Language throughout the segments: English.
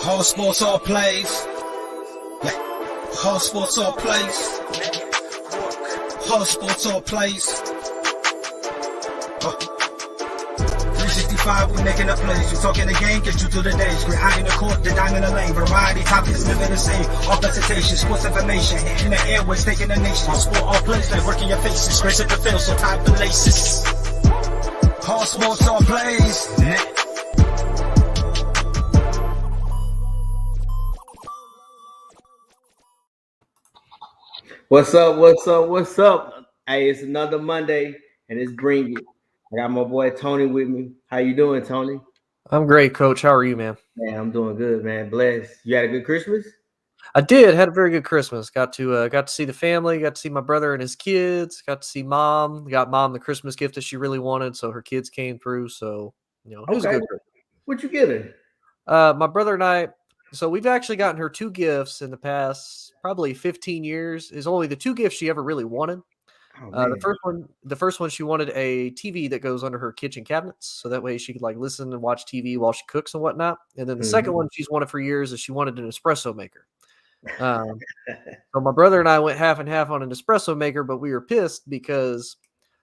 Whole sports all plays. Yeah. Whole sports all plays. Whole sports all plays. 365, we making a plays. You talking the game, get you through the days. We're high in the court, the dime in the lane. Variety topics living the same. All presentation, sports information. Hitting the airways, taking the nation. Sport all plays, like working your faces. Grace at the field, so tie the laces. Whole sports all plays. What's up? What's up? What's up? Hey, it's another Monday, and it's Bring It. I got my boy Tony with me. How you doing, Tony? I'm great, Coach. How are you, man? Man, I'm doing good, man. Blessed. You had a good Christmas? I did. Had a very good Christmas. Got to see the family. Got to see my brother and his kids. Got to see mom. Got mom the Christmas gift that she really wanted, so her kids came through. So it was a good trip. What you get her? My brother and I. So we've actually gotten her two gifts in the past probably 15 years. Is only the two gifts she ever really wanted. The first one, she wanted a TV that goes under her kitchen cabinets, so that way she could like listen and watch TV while she cooks and whatnot. And then the second one she's wanted for years is she wanted an espresso maker. So my brother and I went half and half on an espresso maker, but we were pissed because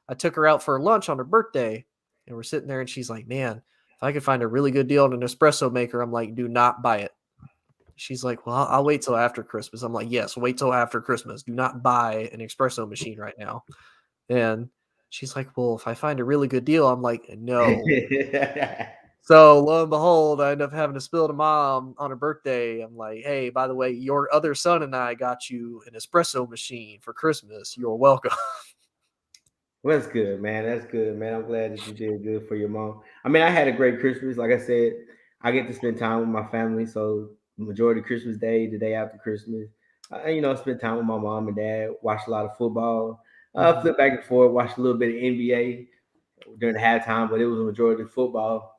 I took her out for lunch on her birthday, and we're sitting there, and she's like, "Man, if I could find a really good deal on an espresso maker," I'm like, "Do not buy it." She's like, "Well, I'll wait till after Christmas." I'm like, "Yes, wait till after Christmas. Do not buy an espresso machine right now." And she's like, "Well, if I find a really good deal," I'm like, "No." So lo and behold, I end up having to spill to mom on her birthday. I'm like, "Hey, by the way, your other son and I got you an espresso machine for Christmas. You're welcome." Well, that's good, man. That's good, man. I'm glad that you did good for your mom. I mean, I had a great Christmas. Like I said, I get to spend time with my family. So majority of Christmas Day, the day after Christmas, spend time with my mom and dad, watch a lot of football, flip back and forth, watch a little bit of NBA during the halftime, but it was a majority of football.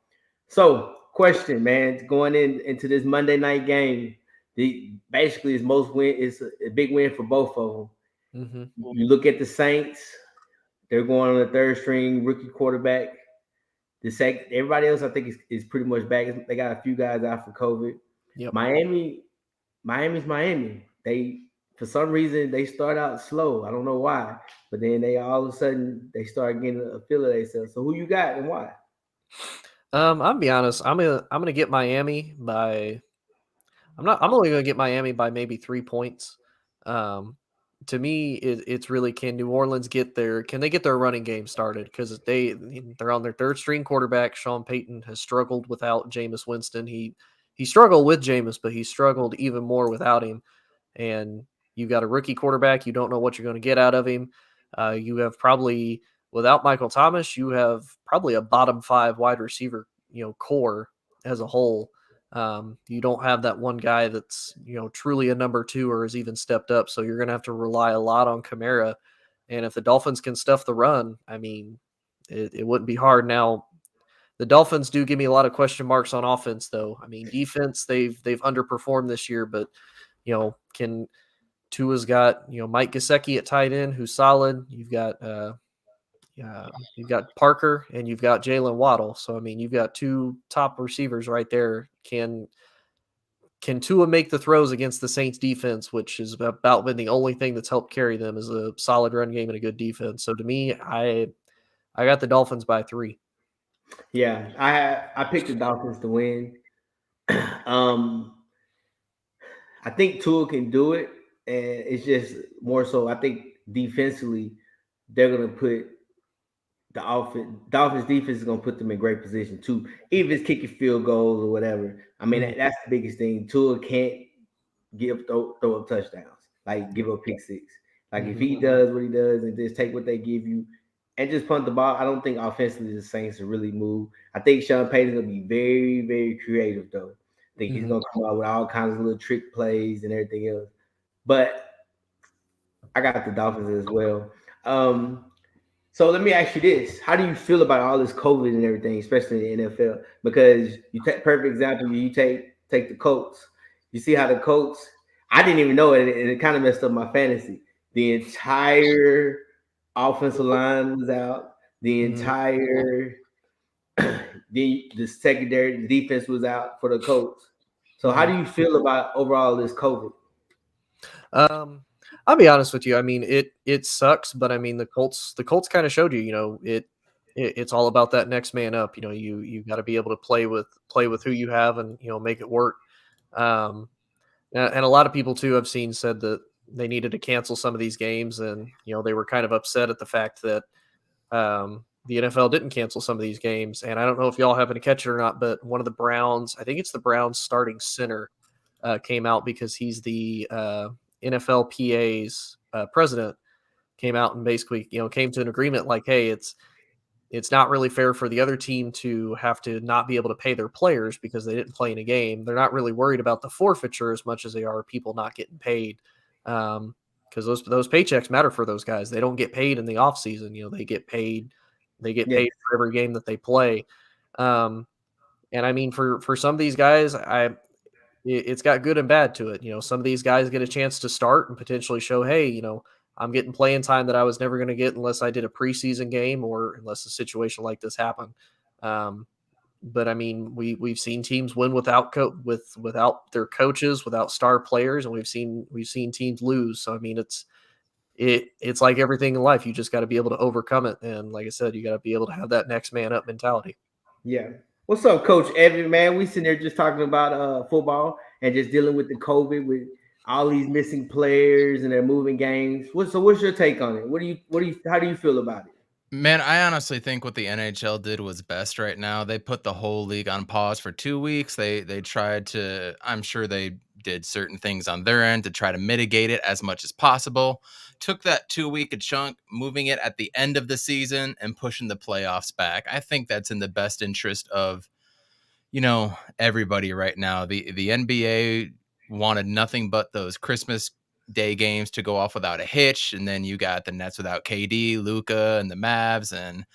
So, question, man, going into this Monday night game, basically it's a big win for both of them. You look at the Saints; they're going on the third string rookie quarterback. Everybody else I think is pretty much back. They got a few guys out for COVID. Yep. Miami's Miami. They for some reason they start out slow. I don't know why, but then they all of a sudden they start getting a feel of themselves. So who you got and why? I'll be honest. I'm gonna get Miami by. I'm only gonna get Miami by maybe 3 points. To me, it's really, can New Orleans can they get their running game started? Because they're on their third string quarterback. Sean Payton has struggled without Jameis Winston. He struggled with Jameis, but he struggled even more without him. And you got a rookie quarterback. You don't know what you're going to get out of him. You have probably, without Michael Thomas, you have probably a bottom 5 wide receiver, core as a whole. You don't have that one guy that's, truly a number 2 or has even stepped up. So you're going to have to rely a lot on Kamara. And if the Dolphins can stuff the run, I mean, it wouldn't be hard. Now, the Dolphins do give me a lot of question marks on offense, though. I mean, defense, they've underperformed this year, but, Tua's got, Mike Gesicki at tight end, who's solid. You've got Parker and you've got Jalen Waddle. So, I mean, you've got 2 top receivers right there. Can Tua make the throws against the Saints defense, which is about been the only thing that's helped carry them, is a solid run game and a good defense. So to me, I got the Dolphins by 3. Yeah, I picked the Dolphins to win. I think Tua can do it, and it's just more so. I think defensively, they're gonna put the offense defense is gonna put them in great position too. Even if it's kicking field goals or whatever. I mean, that's the biggest thing. Tua can't throw up touchdowns, like give up pick six. Like if he does what he does and just take what they give you and just punt the ball, I don't think offensively the Saints will really move. I think Sean Payton's gonna be very, very creative though. I think he's gonna come out with all kinds of little trick plays and everything else. But I got the Dolphins as well. So let me ask you this: how do you feel about all this COVID and everything, especially in the NFL? Because you take perfect example. You take the Colts. You see how the Colts. I didn't even know it, and it kind of messed up my fantasy. The entire offensive line was out. The entire the secondary, the defense was out for the Colts. So how do you feel about overall this COVID? I'll be honest with you. I mean, it sucks, but I mean, the Colts kind of showed you, it's all about that next man up. You got to be able to play with who you have and make it work. Um, and a lot of people too I've seen said that they needed to cancel some of these games, and they were kind of upset at the fact that the NFL didn't cancel some of these games. And I don't know if y'all happen to catch it or not, but one of the Browns, I think it's the Browns starting center, came out because he's the NFLPA's president, came out and basically came to an agreement like, hey, it's not really fair for the other team to have to not be able to pay their players because they didn't play in a game. They're not really worried about the forfeiture as much as they are people not getting paid. Because those paychecks matter for those guys. They don't get paid in the off season. They get paid. They get paid for every game that they play. And I mean, for some of these guys, it's got good and bad to it. Some of these guys get a chance to start and potentially show, hey, I'm getting playing time that I was never going to get unless I did a preseason game or unless a situation like this happened. But I mean, we've seen teams win without their coaches, without star players, and we've seen teams lose. So I mean, it's like everything in life. You just got to be able to overcome it, and like I said, you got to be able to have that next man up mentality. Yeah. What's up, Coach Evan? Man, we sitting there just talking about football and just dealing with the COVID with all these missing players and they're moving games. What's your take on it? How do you feel about it? Man, I honestly think what the NHL did was best right now. They put the whole league on pause for 2 weeks. They tried to, I'm sure they did certain things on their end to try to mitigate it as much as possible. Took that 2 week chunk, moving it at the end of the season and pushing the playoffs back. I think that's in the best interest of, everybody right now. The NBA wanted nothing but those Christmas Day games to go off without a hitch, and then you got the Nets without KD, Luka, and the Mavs, and a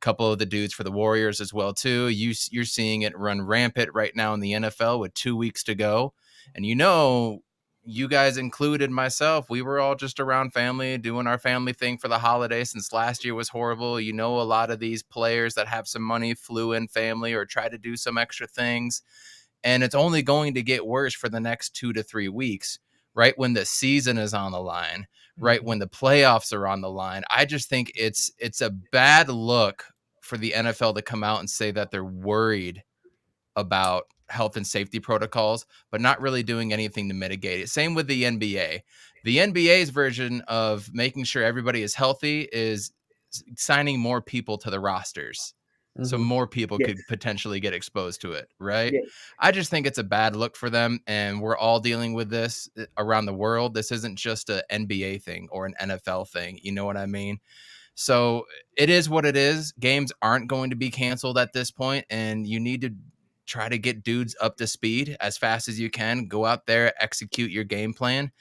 couple of the dudes for the Warriors as well too. You're seeing it run rampant right now in the NFL with 2 weeks to go, and you guys included, myself, we were all just around family, doing our family thing for the holiday since last year was horrible. A lot of these players that have some money flew in family or tried to do some extra things, and it's only going to get worse for the next 2 to 3 weeks. Right when the season is on the line, right when the playoffs are on the line. I just think it's a bad look for the NFL to come out and say that they're worried about health and safety protocols, but not really doing anything to mitigate it. Same with the NBA. The NBA's version of making sure everybody is healthy is signing more people to the rosters. So more people could potentially get exposed to it, right? Yeah. I just think it's a bad look for them, and we're all dealing with this around the world. This isn't just an NBA thing or an NFL thing. You know what I mean? So it is what it is. Games aren't going to be canceled at this point, and you need to try to get dudes up to speed as fast as you can. Go out there, execute your game plan.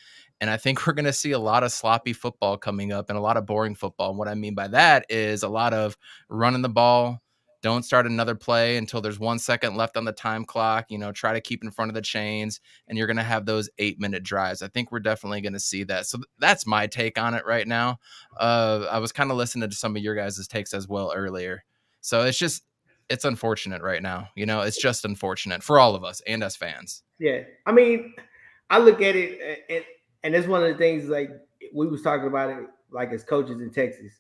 And I think we're going to see a lot of sloppy football coming up and a lot of boring football. And what I mean by that is a lot of running the ball. Don't start another play until there's 1 second left on the time clock. Try to keep in front of the chains, and you're going to have those 8-minute drives. I think we're definitely going to see that. So that's my take on it right now. I was kind of listening to some of your guys' takes as well earlier. So it's unfortunate right now. It's just unfortunate for all of us and us fans. Yeah. I mean, I look at it, and it's one of the things like we was talking about it, like as coaches in Texas.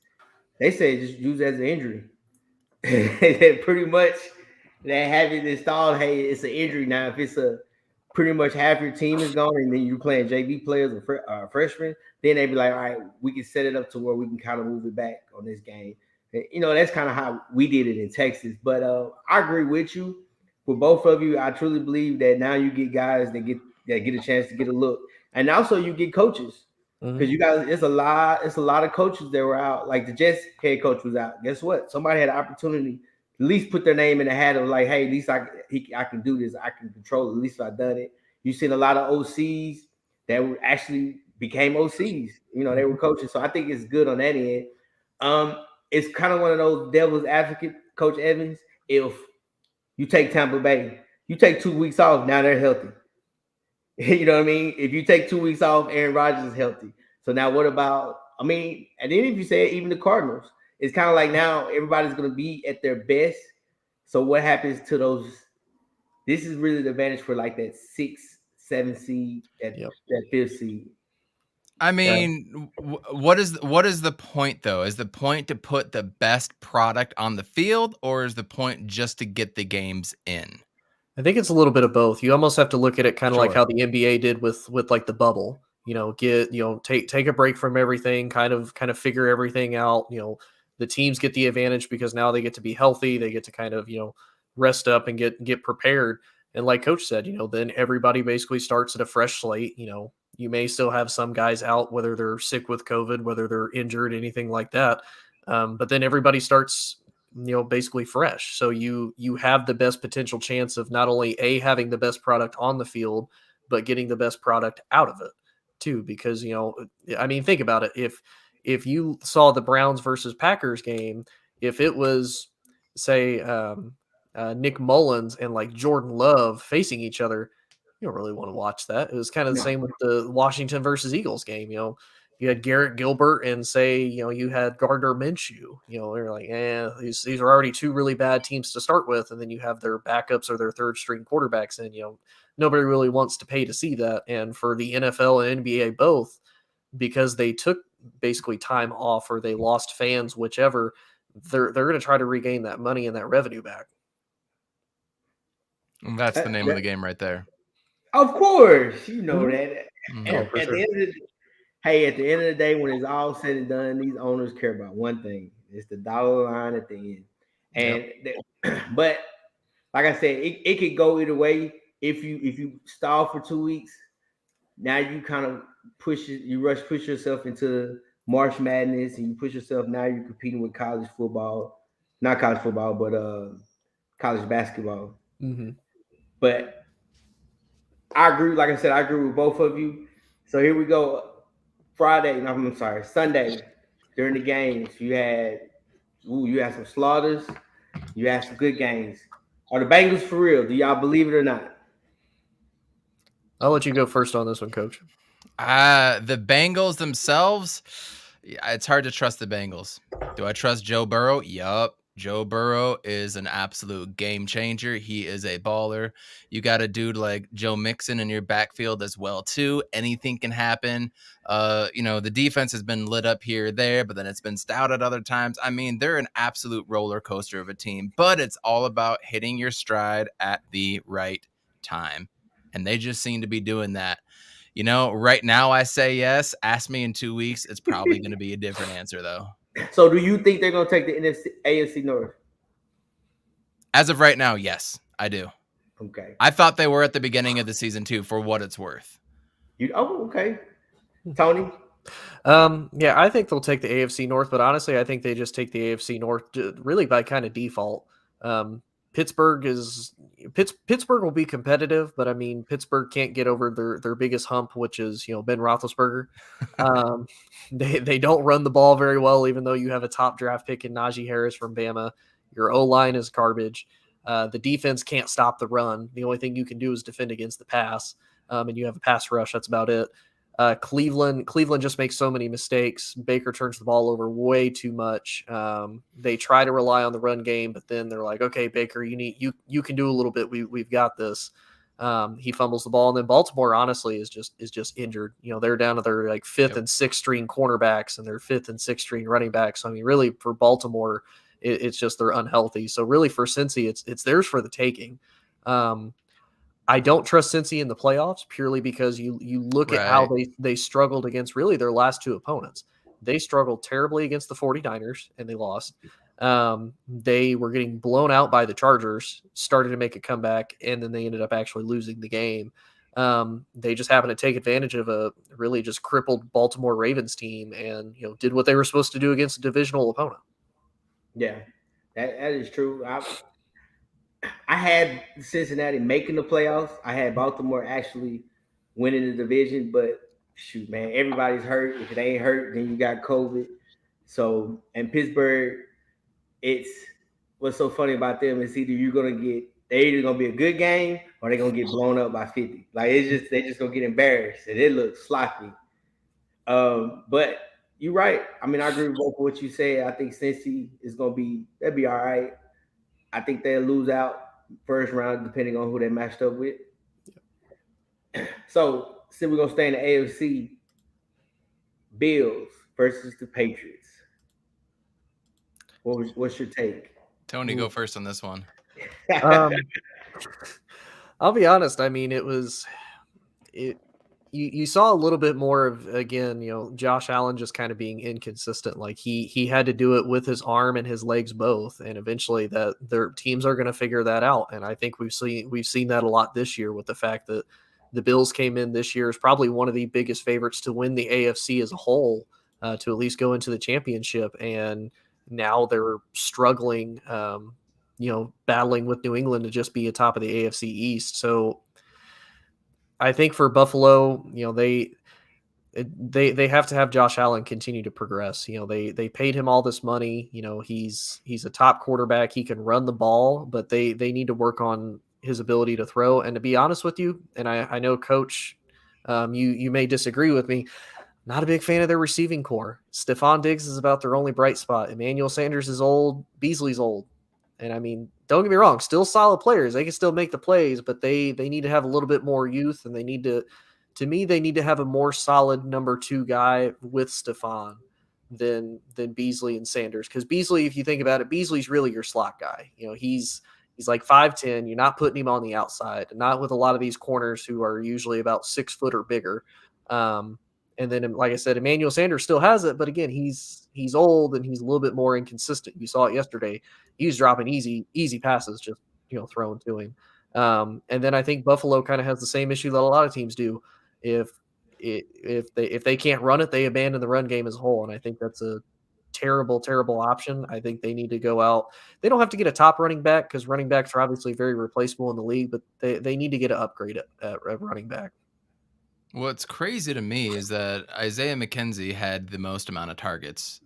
They say just use it as an injury. Pretty much they have it installed. Hey, it's an injury now. If it's pretty much half your team is gone, and then you're playing JV players or freshmen, then they be like, all right, we can set it up to where we can kind of move it back on this game. That's kind of how we did it in Texas. But I agree with you. For both of you, I truly believe that now you get guys that get a chance to get a look, and also you get coaches. Because you guys, it's a lot of coaches that were out. Like the Jets head coach was out. Guess what? Somebody had an opportunity to at least put their name in the hat of like, hey, at least I can do this. I can control it. At least I've done it. You've seen a lot of OCs that were actually became OCs. They were coaches. So I think it's good on that end. It's kind of one of those devil's advocate, Coach Evans. If you take Tampa Bay, you take 2 weeks off, now they're healthy. You know what I mean? If you take 2 weeks off, Aaron Rodgers is healthy. So now what about, and then if you say even the Cardinals, it's kind of like now everybody's going to be at their best. So what happens to this is really the advantage for like that 6, 7 seed, that 5th seed. I mean, what is the point though? Is the point to put the best product on the field, or is the point just to get the games in? I think it's a little bit of both. You almost have to look at it kind of like Sure. how the NBA did with like the bubble. Take a break from everything, kind of figure everything out. The teams get the advantage because now they get to be healthy. They get to kind of rest up and get prepared. And like Coach said, then everybody basically starts at a fresh slate. You may still have some guys out, whether they're sick with COVID, whether they're injured, anything like that. But then everybody starts basically fresh. So you have the best potential chance of not only having the best product on the field, but getting the best product out of it too. Because I mean, think about it. If you saw the Browns versus Packers game, if it was say Nick Mullins and like Jordan Love facing each other, you don't really want to watch that. It was kind of the same with the Washington versus Eagles game. You had Garrett Gilbert and say, you had Gardner Minshew, they're like, these are already two really bad teams to start with. And then you have their backups or their third string quarterbacks. And, nobody really wants to pay to see that. And for the NFL and NBA both, because they took basically time off or they lost fans, whichever, they're going to try to regain that money and that revenue back. And that's the name of the game right there. Of course, you know that. Oh, At the end of the day, when it's all said and done, these owners care about one thing: it's the dollar line at the end. And but like I said, it could go either way. If you stall for 2 weeks, now you kind of push yourself into March Madness, and you push yourself. Now you're competing with college football, not college football, but college basketball. Mm-hmm. But I agree. Like I said, I agree with both of you. So here we go. Sunday during the games, you had some slaughters, you had some good games. Are the Bengals for real? Do y'all believe it or not? I'll let you go first on this one, Coach. The Bengals themselves, it's hard to trust the Bengals. Do I trust Joe Burrow? Yup. Joe Burrow is an absolute game changer. He is a baller. You got a dude like Joe Mixon in your backfield as well, too. Anything can happen. The defense has been lit up here or there, but then it's been stout at other times. I mean, they're an absolute roller coaster of a team, but it's all about hitting your stride at the right time. And they just seem to be doing that. Right now I say yes. Ask me in 2 weeks. It's probably going to be a different answer, though. So do you think they're going to take the AFC North? As of right now, yes, I do. Okay. I thought they were at the beginning of the season, too, for what it's worth. Okay. Tony? Yeah, I think they'll take the AFC North, but honestly, I think they just take the AFC North really by kind of default. Pittsburgh will be competitive, but I mean, Pittsburgh can't get over their biggest hump, which is, Ben Roethlisberger. They don't run the ball very well, even though you have a top draft pick in Najee Harris from Bama. Your O-line is garbage. The defense can't stop the run. The only thing you can do is defend against the pass. And you have a pass rush. That's about it. Cleveland just makes so many mistakes. Baker turns the ball over way too much. They try to rely on the run game, but then they're like, okay, Baker, you can do a little bit. We've got this. He fumbles the ball, and then Baltimore honestly is just injured. They're down to their like fifth and sixth string cornerbacks and their fifth and sixth string running backs. So, I mean, really for Baltimore, it's just they're unhealthy. So really for Cincy, it's theirs for the taking. I don't trust Cincy in the playoffs purely because you look at how they struggled against really their last two opponents. They struggled terribly against the 49ers and they lost. They were getting blown out by the Chargers, started to make a comeback, and then they ended up actually losing the game. They just happened to take advantage of a really just crippled Baltimore Ravens team and did what they were supposed to do against a divisional opponent. Yeah, that is true. I had Cincinnati making the playoffs. I had Baltimore actually winning the division, but shoot, man, everybody's hurt. If it ain't hurt, then you got COVID. So, and Pittsburgh, what's so funny about them is they're either gonna be a good game or they're gonna get blown up by 50. Like they're just gonna get embarrassed and it looks sloppy. But you're right. I mean, I agree with both of what you said. I think Cincy that'd be all right. I think they'll lose out first round, depending on who they matched up with. So, we're gonna stay in the AFC. Bills versus the Patriots. What's your take? Tony, go first on this one. I'll be honest. I mean, you saw a little bit more of, again, Josh Allen just kind of being inconsistent. Like he had to do it with his arm and his legs both, and eventually that their teams are going to figure that out. And I think we've seen that a lot this year with the fact that the Bills came in this year as probably one of the biggest favorites to win the AFC as a whole, to at least go into the championship, and now they're struggling, battling with New England to just be atop of the AFC East. So I think for Buffalo, they have to have Josh Allen continue to progress. They paid him all this money. He's a top quarterback. He can run the ball, but they need to work on his ability to throw. And to be honest with you, and I know, Coach, you may disagree with me. Not a big fan of their receiving core. Stephon Diggs is about their only bright spot. Emmanuel Sanders is old. Beasley's old. And I mean, don't get me wrong, still solid players. They can still make the plays, but they need to have a little bit more youth, and they need to have a more solid number 2 guy with Stephon than Beasley and Sanders. Because Beasley, if you think about it, Beasley's really your slot guy. He's like 5'10". You're not putting him on the outside, not with a lot of these corners who are usually about 6 foot or bigger. And then, like I said, Emmanuel Sanders still has it, but again, he's old and he's a little bit more inconsistent. You saw it yesterday. He was dropping easy passes, just thrown to him. And then I think Buffalo kind of has the same issue that a lot of teams do. If they can't run it, they abandon the run game as a whole, and I think that's a terrible option. I think they need to go out. They don't have to get a top running back, because running backs are obviously very replaceable in the league, but they need to get an upgrade at running back. What's crazy to me is that Isaiah McKenzie had the most amount of targets,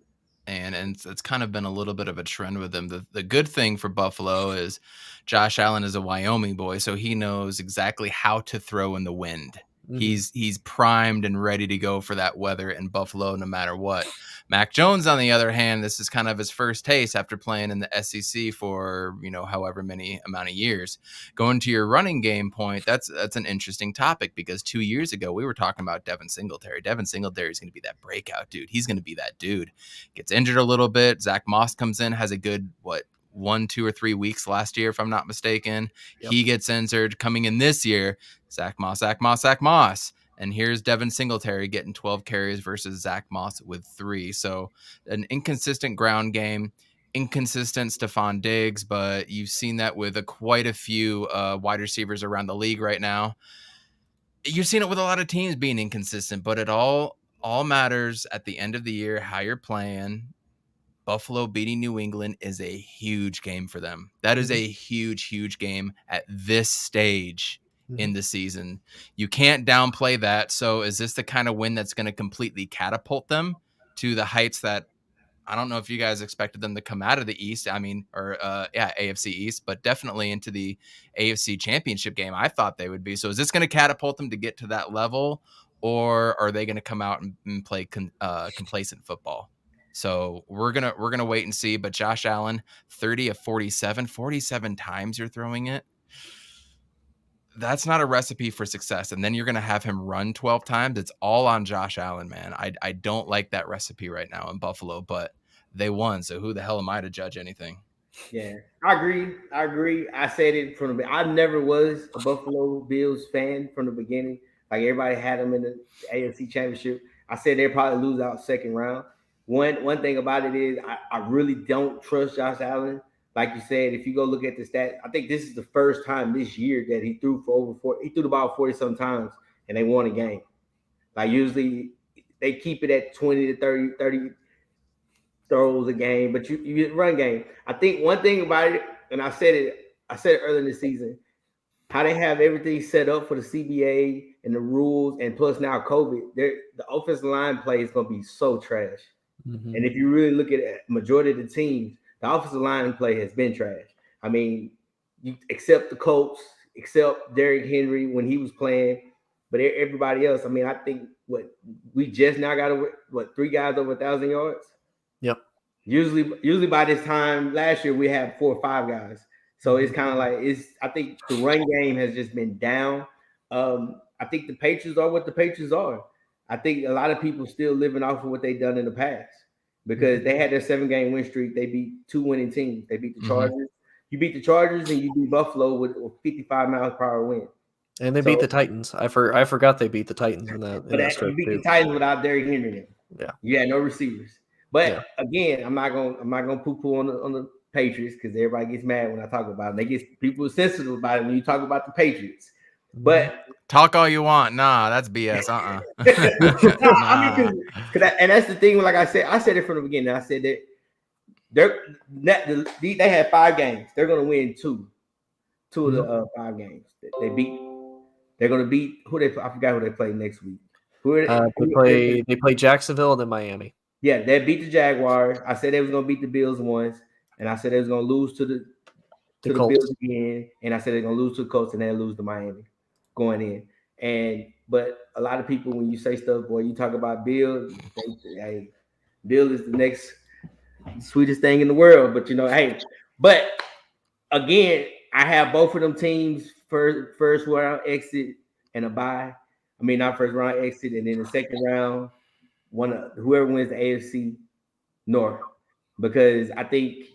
and it's kind of been a little bit of a trend with him. The good thing for Buffalo is Josh Allen is a Wyoming boy, so he knows exactly how to throw in the wind. Mm-hmm. He's primed and ready to go for that weather in Buffalo no matter what. Mac Jones, on the other hand, this is kind of his first taste after playing in the SEC for, however many amount of years. Going to your running game point, that's an interesting topic, because 2 years ago we were talking about Devin Singletary. Devin Singletary is going to be that breakout dude. He's going to be that dude. Gets injured a little bit. Zach Moss comes in, has a good, 1, 2, or 3 weeks last year, if I'm not mistaken. Yep. He gets injured. Coming in this year, Zach Moss. And here's Devin Singletary getting 12 carries versus Zach Moss with 3. So an inconsistent ground game, inconsistent Stephon Diggs, but you've seen that with quite a few wide receivers around the league right now. You've seen it with a lot of teams being inconsistent, but it all matters at the end of the year, how you're playing. Buffalo beating New England is a huge game for them. That is a huge game at this stage in the season. You can't downplay that. So is this the kind of win that's going to completely catapult them to the heights that, I don't know if you guys expected them to come out of the East, AFC East, but definitely into the AFC Championship game, I thought they would be. So is this going to catapult them to get to that level, or are they going to come out and play complacent football? So we're gonna wait and see. But Josh Allen, 30 of 47 times you're throwing it. That's not a recipe for success. And then you're gonna have him run 12 times. It's all on Josh Allen, man. I don't like that recipe right now in Buffalo, but they won. So who the hell am I to judge anything? Yeah, I agree. I said it from the. I never was a Buffalo Bills fan from the beginning. Like, everybody had them in the AFC Championship. I said they'd probably lose out second round. One thing about it is I really don't trust Josh Allen. Like you said, if you go look at the stat, I think this is the first time this year that he threw for over 40. He threw the ball 40-some times, and they won a game. Like, usually they keep it at 20 to 30 throws a game, but you run game. I think one thing about it, and I said it earlier in the season, how they have everything set up for the CBA and the rules, and plus now COVID, the offensive line play is going to be so trash. Mm-hmm. And if you really look at it, majority of the teams, the offensive line play has been trash. I mean, you except the Colts, except Derrick Henry when he was playing, but everybody else, I mean, I think we just now got 3 guys over 1,000 yards. Yep. Usually by this time last year we had 4 or 5 guys. So it's kind of like I think the run game has just been down. I think the Patriots are what the Patriots are. I think a lot of people still living off of what they've done in the past because they had their 7-game win streak. They beat 2 winning teams. They beat the Chargers. You beat the Chargers and you beat Buffalo with a 55 miles per hour win. And they beat the Titans. I forgot they beat the Titans in that. You beat the Titans without Derrick Henry. Yeah, you had no receivers. But again, I'm not gonna poo-poo on the Patriots because everybody gets mad when I talk about them. People are sensitive about it when you talk about the Patriots. But talk all you want. Nah, that's BS. I mean, and that's the thing. Like I said it from the beginning. I said that they had 5 games. They're gonna win two of the 5 games. They beat. They're gonna beat who they. I forgot who they play next week. They play Jacksonville and then Miami. Yeah, they beat the Jaguars. I said they was gonna beat the Bills once, and I said they was gonna lose to the Bills again, and I said they're gonna lose to the Colts and then lose to Miami going in. But a lot of people, when you say stuff, boy, you talk about Bill, hey, Bill is the next sweetest thing in the world. But but again, I have both of them teams first round exit and a bye. I mean, not first round exit, and then the second round, whoever wins the AFC North, because I think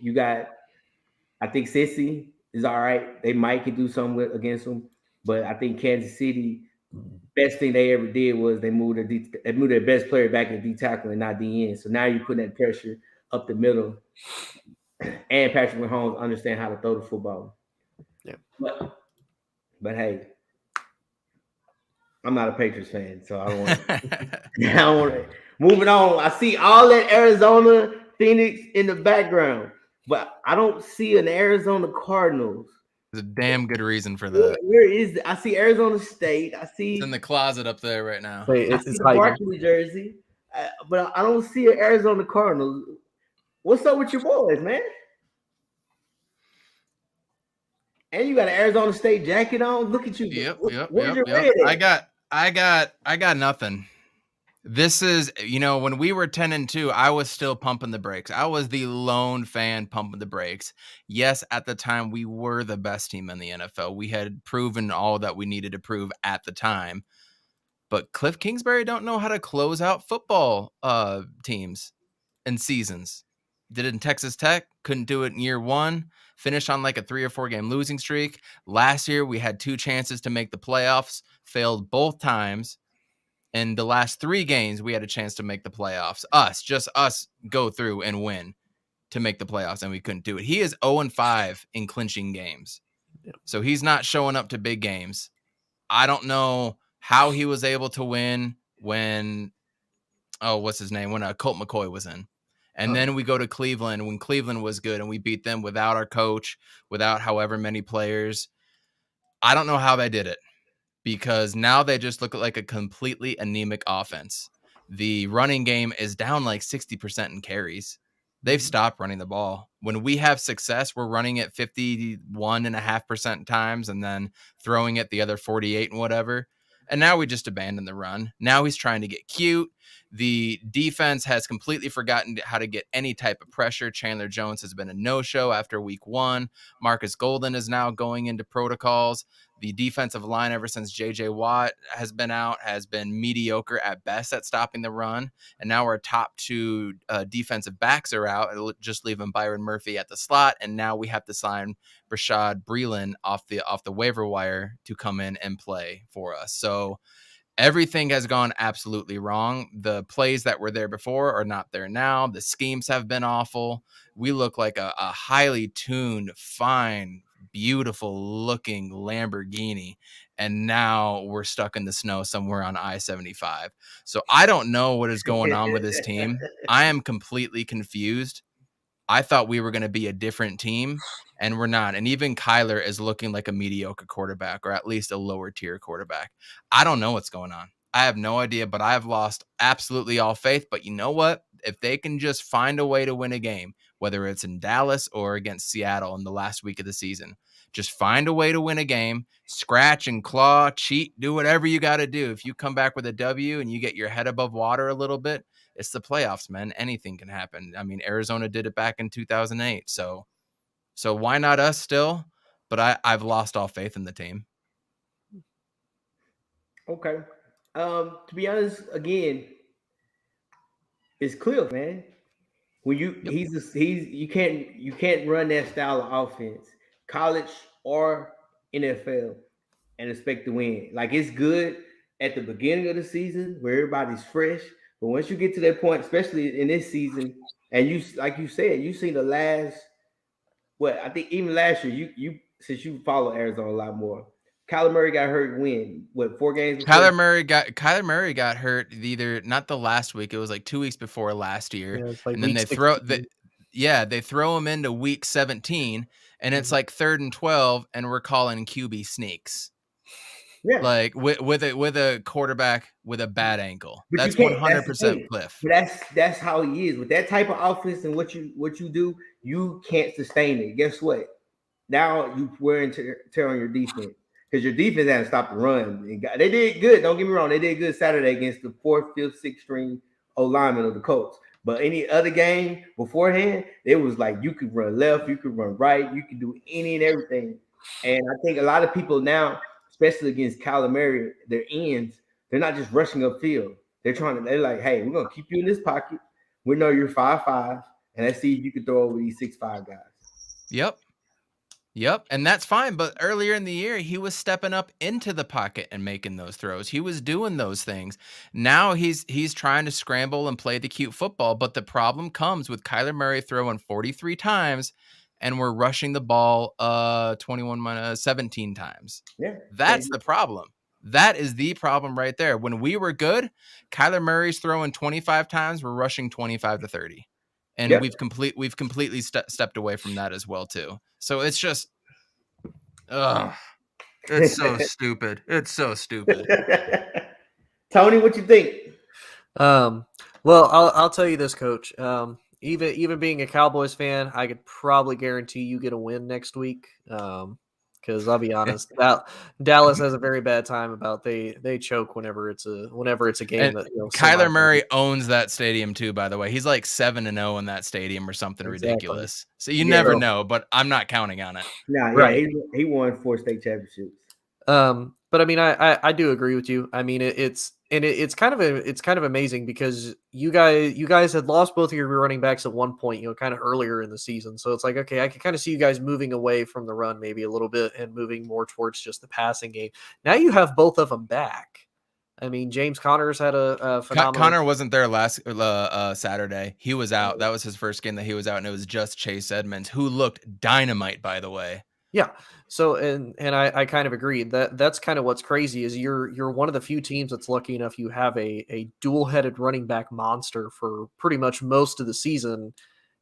Cincy is all right. They might could do something against them, but I think Kansas City, best thing they ever did was they moved their best player back in D tackle and not DN. So now you're putting that pressure up the middle, and Patrick Mahomes understand how to throw the football. Yeah, but hey, I'm not a Patriots fan, so I don't want to. Moving on, I see all that Arizona, Phoenix in the background, but I don't see an Arizona Cardinals. There's a damn good reason for that. Where is it? I see Arizona State. It's in the closet up there right now. It's the Barkley jersey, but I don't see an Arizona Cardinals. What's up with your boys, man? And you got an Arizona State jacket on. Look at you. Yep. I got nothing. This is, when we were 10-2, I was still pumping the brakes. I was the lone fan pumping the brakes. Yes, at the time, we were the best team in the NFL. We had proven all that we needed to prove at the time. But Cliff Kingsbury don't know how to close out football teams and seasons. Did it in Texas Tech, couldn't do it in year 1. Finished on like a 3 or 4 game losing streak. Last year, we had 2 chances to make the playoffs, failed both times. In the last 3 games, we had a chance to make the playoffs. Just us go through and win to make the playoffs, and we couldn't do it. He is 0-5 in clinching games. So he's not showing up to big games. I don't know how he was able to win when, what's his name? When Colt McCoy was in. And then we go to Cleveland when Cleveland was good, and we beat them without our coach, without however many players. I don't know how they did it, because now they just look like a completely anemic offense. The running game is down like 60% in carries. They've stopped running the ball. When we have success, we're running it 51.5% times and then throwing it the other 48 and whatever. And now we just abandon the run. Now he's trying to get cute. The defense has completely forgotten how to get any type of pressure. Chandler Jones has been a no-show after week 1. Marcus Golden is now going into protocols. The defensive line, ever since J.J. Watt has been out, has been mediocre at best at stopping the run. And now our top 2 defensive backs are out, just leaving Byron Murphy at the slot. And now we have to sign Rashad Breeland off the waiver wire to come in and play for us. So everything has gone absolutely wrong. The plays that were there before are not there now. The schemes have been awful. We look like a highly tuned, fine, beautiful looking Lamborghini, and now we're stuck in the snow somewhere on I-75. So I don't know what is going on with this team. I am completely confused. I thought we were going to be a different team, and we're not. And even Kyler is looking like a mediocre quarterback, or at least a lower tier quarterback. I don't know what's going on. I have no idea, but I have lost absolutely all faith. But you know what? If they can just find a way to win a game, whether it's in Dallas or against Seattle in the last week of the season, just find a way to win a game, scratch and claw, cheat, do whatever you got to do. If you come back with a W and you get your head above water a little bit, it's the playoffs, man. Anything can happen. I mean, Arizona did it back in 2008. So why not us still? but I've lost all faith in the team. Okay. To be honest, again, it's Cliff, man. When Yep. you can't run that style of offense, college or NFL, and expect to win. Like it's good at the beginning of the season where everybody's fresh, but once you get to that point, especially in this season, and you like you said, you seen the last what I think even last year, you since you follow Arizona a lot more, Kyler Murray got hurt when what 4 games before? Kyler Murray got hurt either not the last week, it was like 2 weeks before last year. Yeah, it's like And then week they 16. they throw him into week 17 and it's like 3rd and 12 and we're calling QB sneaks. Yeah, Like with a quarterback with a bad ankle. but you That's can't. That's the 100% thing. Cliff. But that's how he is with that type of offense and what you do. You can't sustain it. Guess what? Now you wear and tear on your defense because your defense hasn't stopped the run. They did good. Don't get me wrong. They did good Saturday against the 4th, 5th, 6th string O lineman of the Colts. But any other game beforehand, it was like you could run left, you could run right, you could do any and everything. And I think a lot of people now, especially against Kyler Murray, their ends, they're not just rushing upfield. They're like, hey, we're gonna keep you in this pocket. We know you're 5'5", and let's see if you can throw over these 6'5" guys. Yep, and that's fine. But earlier in the year, he was stepping up into the pocket and making those throws. He was doing those things. Now he's trying to scramble and play the cute football. But the problem comes with Kyler Murray throwing 43 times, and we're rushing the ball 17 times. Yeah, That's the problem. That is the problem right there. When we were good, Kyler Murray's throwing 25 times, we're rushing 25 to 30. And yep. we've completely stepped away from that as well too. So it's just, it's so stupid. It's so stupid. Tony, what you think? Well, I'll tell you this, Coach. Even being a Cowboys fan, I could probably guarantee you get a win next week. Because I'll be honest, Dallas has a very bad time about they choke whenever it's a game And that Kyler Murray owns that stadium too. By the way, he's like 7-0 in that stadium or something ridiculous. So you never know, but I'm not counting on it. Nah, right. Yeah, he won 4 state championships. But I mean, I do agree with you. I mean, it's kind of amazing because you guys had lost both of your running backs at one point, kind of earlier in the season. So it's like, okay, I can kind of see you guys moving away from the run maybe a little bit and moving more towards just the passing game. Now you have both of them back. I mean, James Conner's had a phenomenal. Connor wasn't there last Saturday. He was out. That was his first game that he was out, and it was just Chase Edmonds, who looked dynamite, by the way. Yeah. So and I kind of agree that's kind of what's crazy is you're one of the few teams that's lucky enough you have a dual-headed running back monster for pretty much most of the season.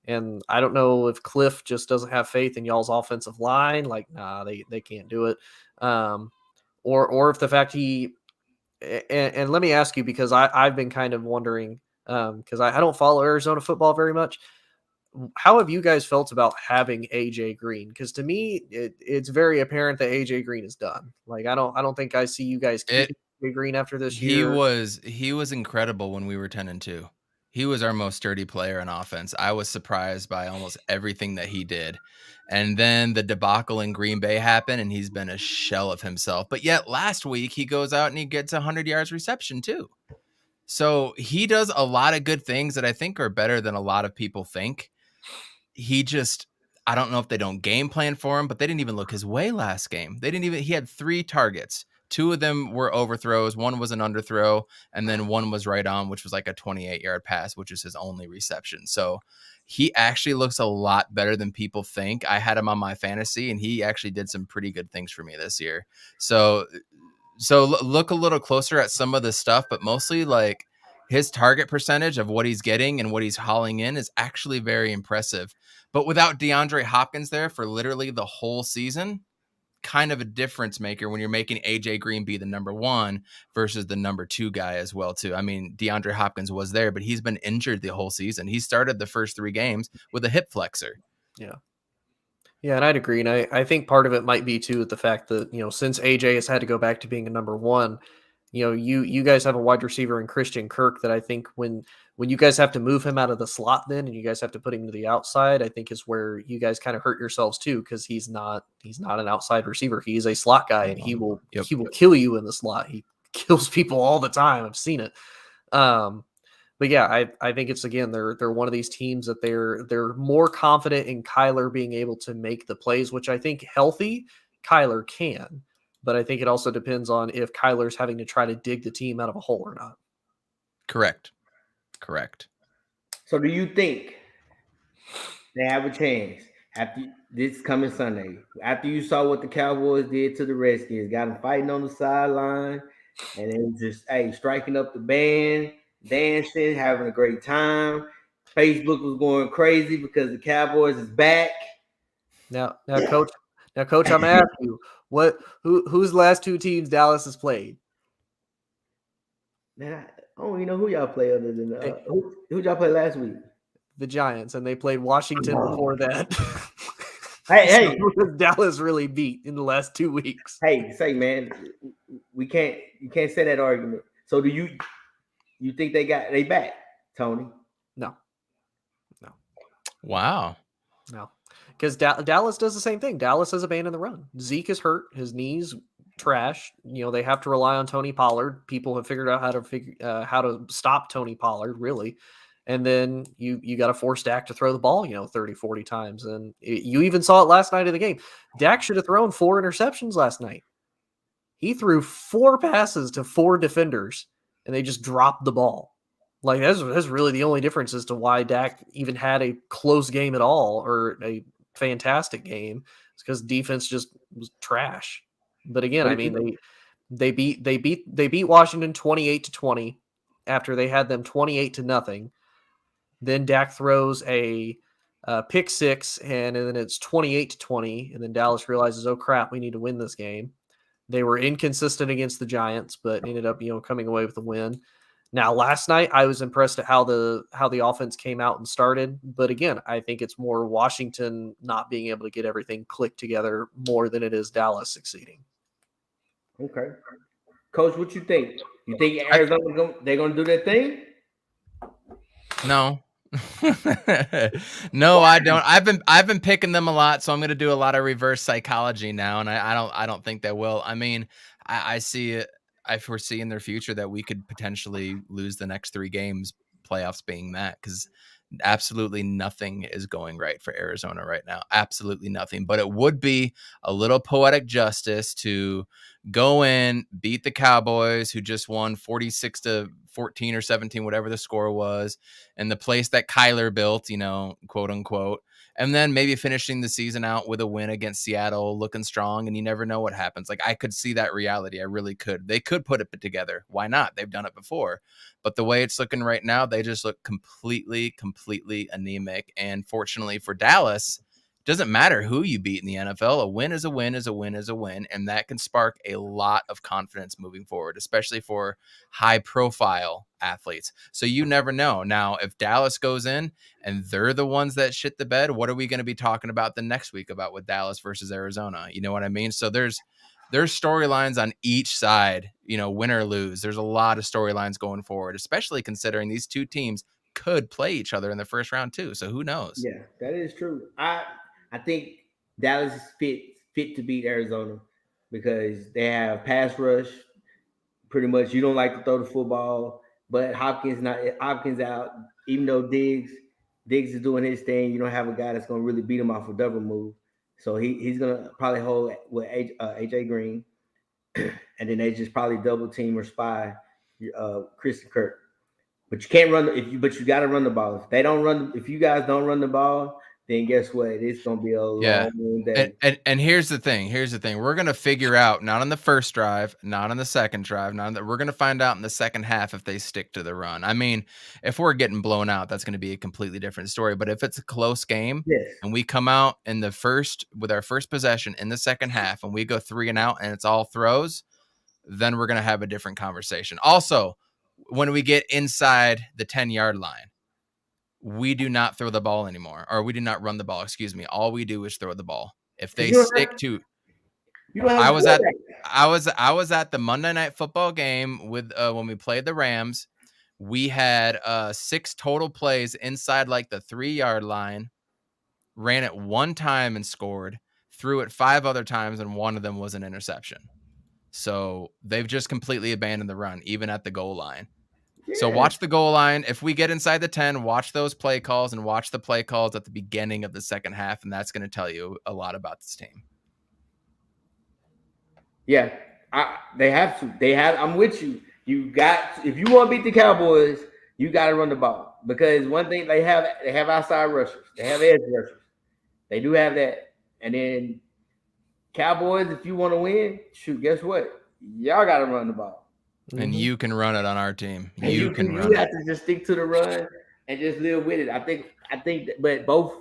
And I don't know if Cliff just doesn't have faith in y'all's offensive line. Like, nah, they can't do it. Or if the fact and let me ask you, because I've been kind of wondering, because I don't follow Arizona football very much. How have you guys felt about having AJ Green? Because to me, it's very apparent that AJ Green is done. Like, I don't think I see you guys keeping AJ Green after this year. He was incredible when we were 10-2. He was our most sturdy player in offense. I was surprised by almost everything that he did. And then the debacle in Green Bay happened, and he's been a shell of himself. But yet last week, he goes out and he gets 100 yards reception too. So he does a lot of good things that I think are better than a lot of people think. I don't know if they don't game plan for him, but they didn't even look his way last game. He had 3 targets. 2 of them were overthrows. 1 was an underthrow. And then 1 was right on, which was like a 28-yard pass, which is his only reception. So he actually looks a lot better than people think. I had him on my fantasy, and he actually did some pretty good things for me this year. So look a little closer at some of the stuff, but mostly like his target percentage of what he's getting and what he's hauling in is actually very impressive. But without DeAndre Hopkins there for literally the whole season, kind of a difference maker when you're making AJ Green be the number 1 versus the number 2 guy as well too. I mean, DeAndre Hopkins was there, but he's been injured the whole season. He started the first 3 games with a hip flexor. Yeah, and I'd agree. And I think part of it might be too with the fact that, since AJ has had to go back to being a number 1, You guys have a wide receiver in Christian Kirk that I think when you guys have to move him out of the slot then and you guys have to put him to the outside, I think is where you guys kind of hurt yourselves too, because he's not an outside receiver. He is a slot guy, and he will kill you in the slot. He kills people all the time. I've seen it. But yeah, I think it's, again, they're one of these teams that they're more confident in Kyler being able to make the plays, which I think healthy Kyler can. But I think it also depends on if Kyler's having to try to dig the team out of a hole or not. Correct. So do you think they have a chance after this coming Sunday? After you saw what the Cowboys did to the Redskins, got them fighting on the sideline, and then just striking up the band, dancing, having a great time. Facebook was going crazy because the Cowboys is back. Now, coach, I'm gonna ask you, who's the last two teams Dallas has played? Man, I don't even know who y'all play other than who y'all play last week? The Giants, and they played Washington before that. Hey, Dallas really beat in the last 2 weeks. Hey, say, man, you can't say that argument. So do you think they back, Tony? No. Wow. No, because Dallas does the same thing. Dallas has abandoned the run. Zeke is hurt. His knees trash. They have to rely on Tony Pollard. People have figured out how to stop Tony Pollard, really. And then you got to force Dak to throw the ball, 30, 40 times. And you even saw it last night of the game. Dak should have thrown 4 interceptions last night. He threw 4 passes to 4 defenders, and they just dropped the ball. Like, that's really the only difference as to why Dak even had a close game at all, or a fantastic game. It's because defense just was trash. But again, I mean, they beat Washington 28-20 after they had them 28-0. Then Dak throws a pick 6, and then it's 28-20, and then Dallas realizes, oh crap, we need to win this game. They were inconsistent against the Giants, but ended up coming away with the win. Now, last night, I was impressed at how the offense came out and started. But again, I think it's more Washington not being able to get everything clicked together more than it is Dallas succeeding. Okay. Coach, what you think? You think Arizona they're going to do their thing? No. No, I don't. I've been picking them a lot, so I'm going to do a lot of reverse psychology now, and I don't think they will. I mean, I see it. I foresee in their future that we could potentially lose the next 3 games, playoffs being that, because absolutely nothing is going right for Arizona right now. Absolutely nothing. But it would be a little poetic justice to go in, beat the Cowboys, who just won 46-14 or 17, whatever the score was, and the place that Kyler built, quote unquote, and then maybe finishing the season out with a win against Seattle, looking strong, and you never know what happens. Like, I could see that reality. I really could. They could put it together. Why not? They've done it before. But the way it's looking right now, they just look completely anemic. And fortunately for Dallas, it doesn't matter who you beat in the NFL. A win is a win is a win is a win. And that can spark a lot of confidence moving forward, especially for high-profile athletes. So you never know. Now, if Dallas goes in and they're the ones that shit the bed, what are we going to be talking about the next week about with Dallas versus Arizona? You know what I mean? So there's storylines on each side, win or lose. There's a lot of storylines going forward, especially considering these two teams could play each other in the first round too. So who knows? Yeah, that is true. I think Dallas is fit to beat Arizona because they have pass rush. Pretty much, you don't like to throw the football, but Hopkins out. Even though Diggs is doing his thing, you don't have a guy that's going to really beat him off a double move. So he's going to probably hold with AJ Green, and then they just probably double team or spy Christian Kirk. But you can't run you got to run the ball. If you guys don't run the ball, then guess what? It's going to be a long day. And here's the thing. We're going to figure out, not on the first drive, not on the second drive, we're going to find out in the second half if they stick to the run. I mean, if we're getting blown out, that's going to be a completely different story. But if it's a close game, yes, and we come out with our first possession in the second half and we go 3 and out and it's all throws, then we're going to have a different conversation. Also, when we get inside the 10-yard line, we do not throw the ball anymore, or we do not run the ball. Excuse me. All we do is throw the ball. If they stick to, You don't have I a was at quarterback. I was at the Monday Night Football game with when we played the Rams. We had 6 total plays inside like the 3-yard line. Ran it one time and scored. Threw it 5 other times, and one of them was an interception. So they've just completely abandoned the run, even at the goal line. So Yeah. watch the goal line. If we get inside the 10, watch those play calls and watch the play calls at the beginning of the second half, and that's going to tell you a lot about this team. Yeah. They have to. They have. I'm with you. You got. If you want to beat the Cowboys, you got to run the ball because one thing they have outside rushers. They have edge rushers. They do have that. And then Cowboys, if you want to win, shoot. Guess what? Y'all got to run the ball. And you can run it on our team. And You can run have it. to just stick to the run and just live with it. I think, but both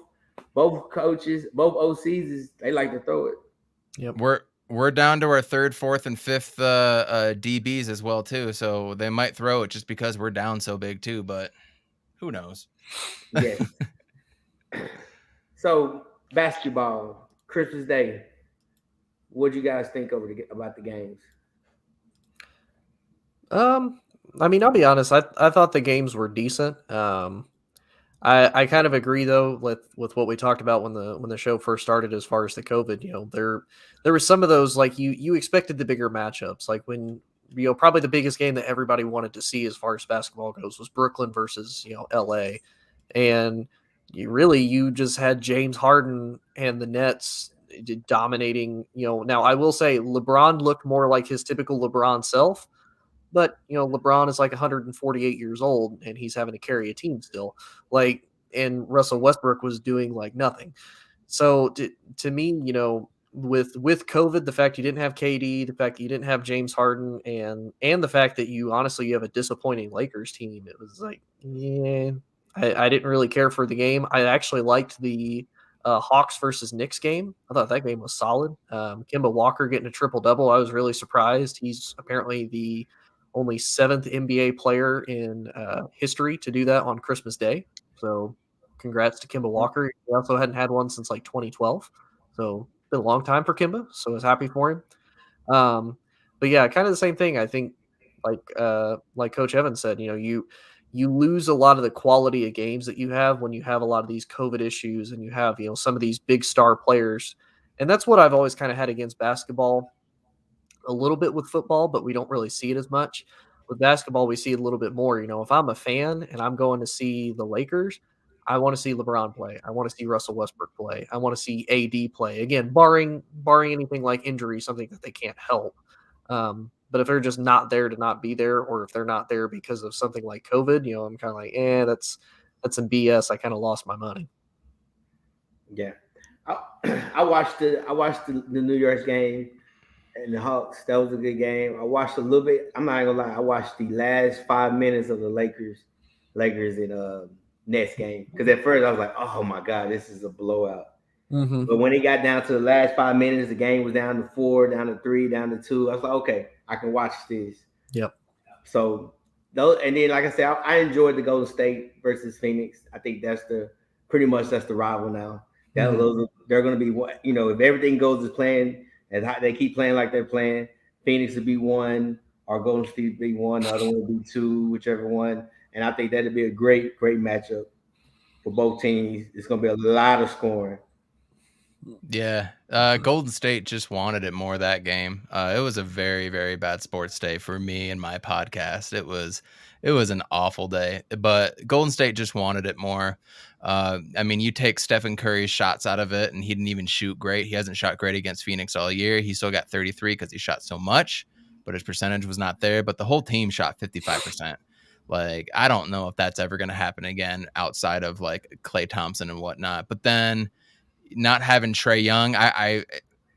coaches, both OCs, they like to throw it. Yep. We're down to our 3rd, 4th, and 5th DBs as well too. So they might throw it just because we're down so big too. But who knows? Yes. So basketball, Christmas Day. What do you guys think about the games? I mean, I'll be honest. I thought the games were decent. I kind of agree though with what we talked about when the show first started as far as the COVID. There were some of those like you expected the bigger matchups, like when probably the biggest game that everybody wanted to see as far as basketball goes was Brooklyn versus LA, and you just had James Harden and the Nets dominating. Now I will say LeBron looked more like his typical LeBron self. But LeBron is like 148 years old, and he's having to carry a team still. And Russell Westbrook was doing like nothing. So to me, with COVID, the fact you didn't have KD, the fact that you didn't have James Harden, and the fact that you have a disappointing Lakers team, it was like, yeah, I didn't really care for the game. I actually liked the Hawks versus Knicks game. I thought that game was solid. Kemba Walker getting a triple double. I was really surprised. He's apparently the only 7th NBA player in history to do that on Christmas Day. So congrats to Kemba Walker. He also hadn't had one since like 2012. So it's been a long time for Kemba. So I was happy for him. But yeah, kind of the same thing. I think like Coach Evans said, you lose a lot of the quality of games that you have when you have a lot of these COVID issues and you have, some of these big star players. And that's what I've always kind of had against basketball, a little bit with football, but we don't really see it as much. With basketball, we see it a little bit more. If I'm a fan and I'm going to see the Lakers, I want to see LeBron play. I want to see Russell Westbrook play. I want to see AD play. Again, barring anything like injury, something that they can't help. But if they're just not there to not be there, or if they're not there because of something like COVID, I'm kind of like, that's some BS. I kind of lost my money. Yeah, I watched the New York game and the Hawks. That was a good game. I watched a little bit. I'm not gonna lie. I watched the last 5 minutes of the Lakers and Nets game because at first I was like, oh my god, this is a blowout. Mm-hmm. But when it got down to the last 5 minutes, the game was down to 4, down to 3, down to 2. I was like, okay, I can watch this. Yep. So those, and then like I said, I enjoyed the Golden State versus Phoenix. I think that's the rival now. They're going to be what if everything goes as planned and they keep playing like they're playing, Phoenix will be 1, or Golden State will be 1, the other one will be 2, whichever one. And I think that'd be a great matchup for both teams. It's going to be a lot of scoring. Yeah, Golden State just wanted it more that game. It was a very, very bad sports day for me and my podcast. It was an awful day, but Golden State just wanted it more. I mean, you take Stephen Curry's shots out of it, and he didn't even shoot great. He hasn't shot great against Phoenix all year. He still got 33 because he shot so much, but his percentage was not there. But the whole team shot 55%. Like, I don't know if that's ever going to happen again outside of like Klay Thompson and whatnot. But then not having Trae Young,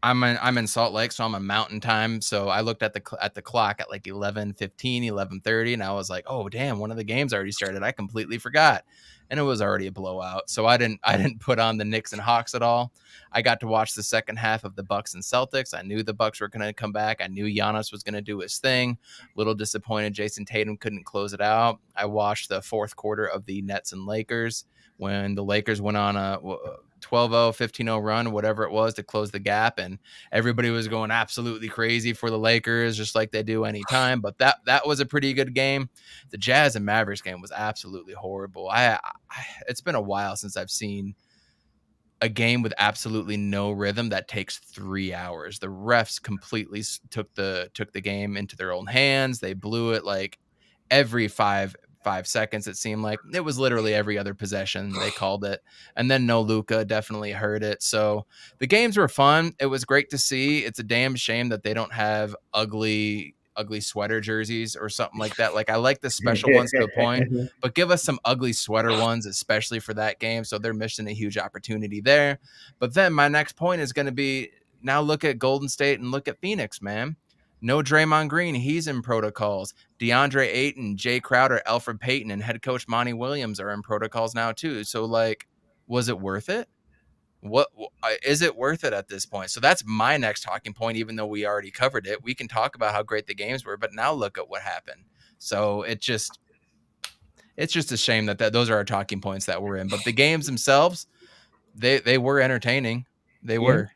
I'm in Salt Lake, so I'm on Mountain Time. So I looked at the clock at like 11:15, 11:30, and I was like, "Oh damn, one of the games already started." I completely forgot, and it was already a blowout. So I didn't put on the Knicks and Hawks at all. I got to watch the second half of the Bucks and Celtics. I knew the Bucks were going to come back. I knew Giannis was going to do his thing. Little disappointed Jason Tatum couldn't close it out. I watched the fourth quarter of the Nets and Lakers when the Lakers went on 12-0, 15-0 run, whatever it was, to close the gap, and everybody was going absolutely crazy for the Lakers, just like they do anytime. But that was a pretty good game. The Jazz and Mavericks game was absolutely horrible. It's been a while since I've seen a game with absolutely no rhythm that takes 3 hours. The refs completely took the game into their own hands. They blew it like every 5 seconds. It seemed like it was literally every other possession they called it. And then no Luka definitely hurt it. So the games were fun. It was great to see. It's a damn shame that they don't have ugly sweater jerseys or something like that. Like, I like the special ones to a point, but give us some ugly sweater ones, especially for that game. So they're missing a huge opportunity there. But then my next point is going to be, now look at Golden State and look at Phoenix, man. No Draymond Green. He's in protocols. DeAndre Ayton, Jay Crowder, Alfred Payton, and head coach Monty Williams are in protocols now too. So, like, was it worth it? What is it worth it at this point? So that's my next talking point, even though we already covered it. We can talk about how great the games were, but now look at what happened. So it's just a shame that those are our talking points that we're in. But the games themselves, they were entertaining. They were.